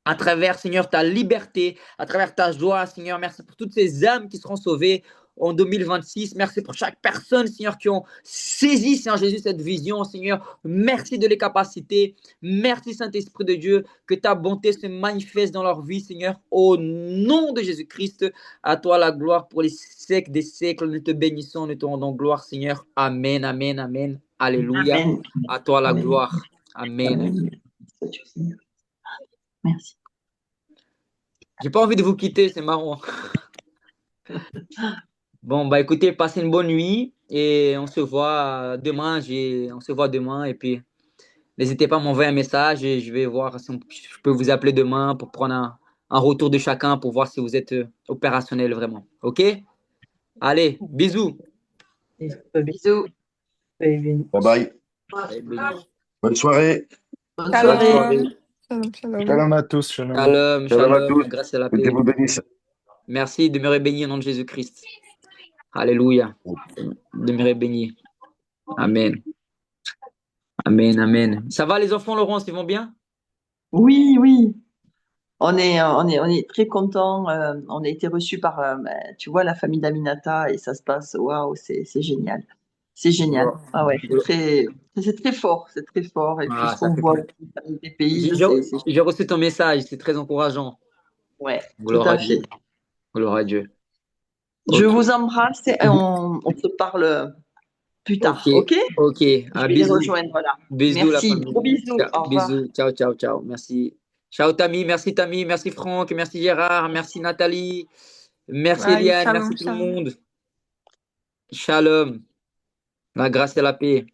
à travers, Seigneur, ta liberté, à travers ta joie, Seigneur. Merci pour toutes ces âmes qui seront sauvées en 2026. Merci pour chaque personne, Seigneur, qui ont saisi, Seigneur Jésus, cette vision, Seigneur. Merci de les capacités. Merci, Saint-Esprit de Dieu, que ta bonté se manifeste dans leur vie, Seigneur. Au nom de Jésus-Christ, à toi la gloire pour les siècles des siècles. Nous te bénissons, nous te rendons gloire, Seigneur. Amen, amen, amen. Alléluia. Amen. À toi la Amen. gloire. Amen. Amen. Merci. J'ai pas envie de vous quitter, c'est marrant. Bon, bah écoutez, passez une bonne nuit et on se voit demain. On se voit demain et puis n'hésitez pas à m'envoyer un message et je vais voir si je peux vous appeler demain pour prendre un retour de chacun pour voir si vous êtes opérationnel vraiment. OK? Allez, bisous. Bisous. Bye bye. Allez, bisous. Bonne soirée. Bonne Shalom. soirée. Shalom, shalom. Shalom à tous, shalom. Shalom, Shalom à shalom, tous. la grâce et la Que Dieu paix. vous bénisse. Merci, demeurez bénis au nom de Jésus-Christ. Alléluia. Demeurez bénis. Amen. Amen, amen. Ça va les enfants, Laurence, ils vont bien? Oui, oui. On est très contents. On a été reçus par, tu vois, la famille d'Aminata et ça se passe. Waouh, c'est génial. C'est génial. Ah ouais, c'est très fort. C'est très fort. Et puis Ah, ce ça qu'on fait voit plaisir. dans les J'ai pays, j'ai- c'est j'ai reçu ton message, c'est très encourageant. ouais, tout Gloire à à Dieu. fait. Gloire à Dieu. Je Ok. vous embrasse et on se parle plus Ok. tard, ok? Ok. Je vais les Bisous. rejoindre là. Bisous la Merci. famille. Gros bisous. Au revoir. Bisous. Ciao, ciao, ciao. Merci. Ciao Tammy, merci Tammy, merci Franck, merci Gérard, merci Nathalie, merci Bye, Eliane, merci shalom, tout le shalom. monde. Shalom. La grâce et la paix.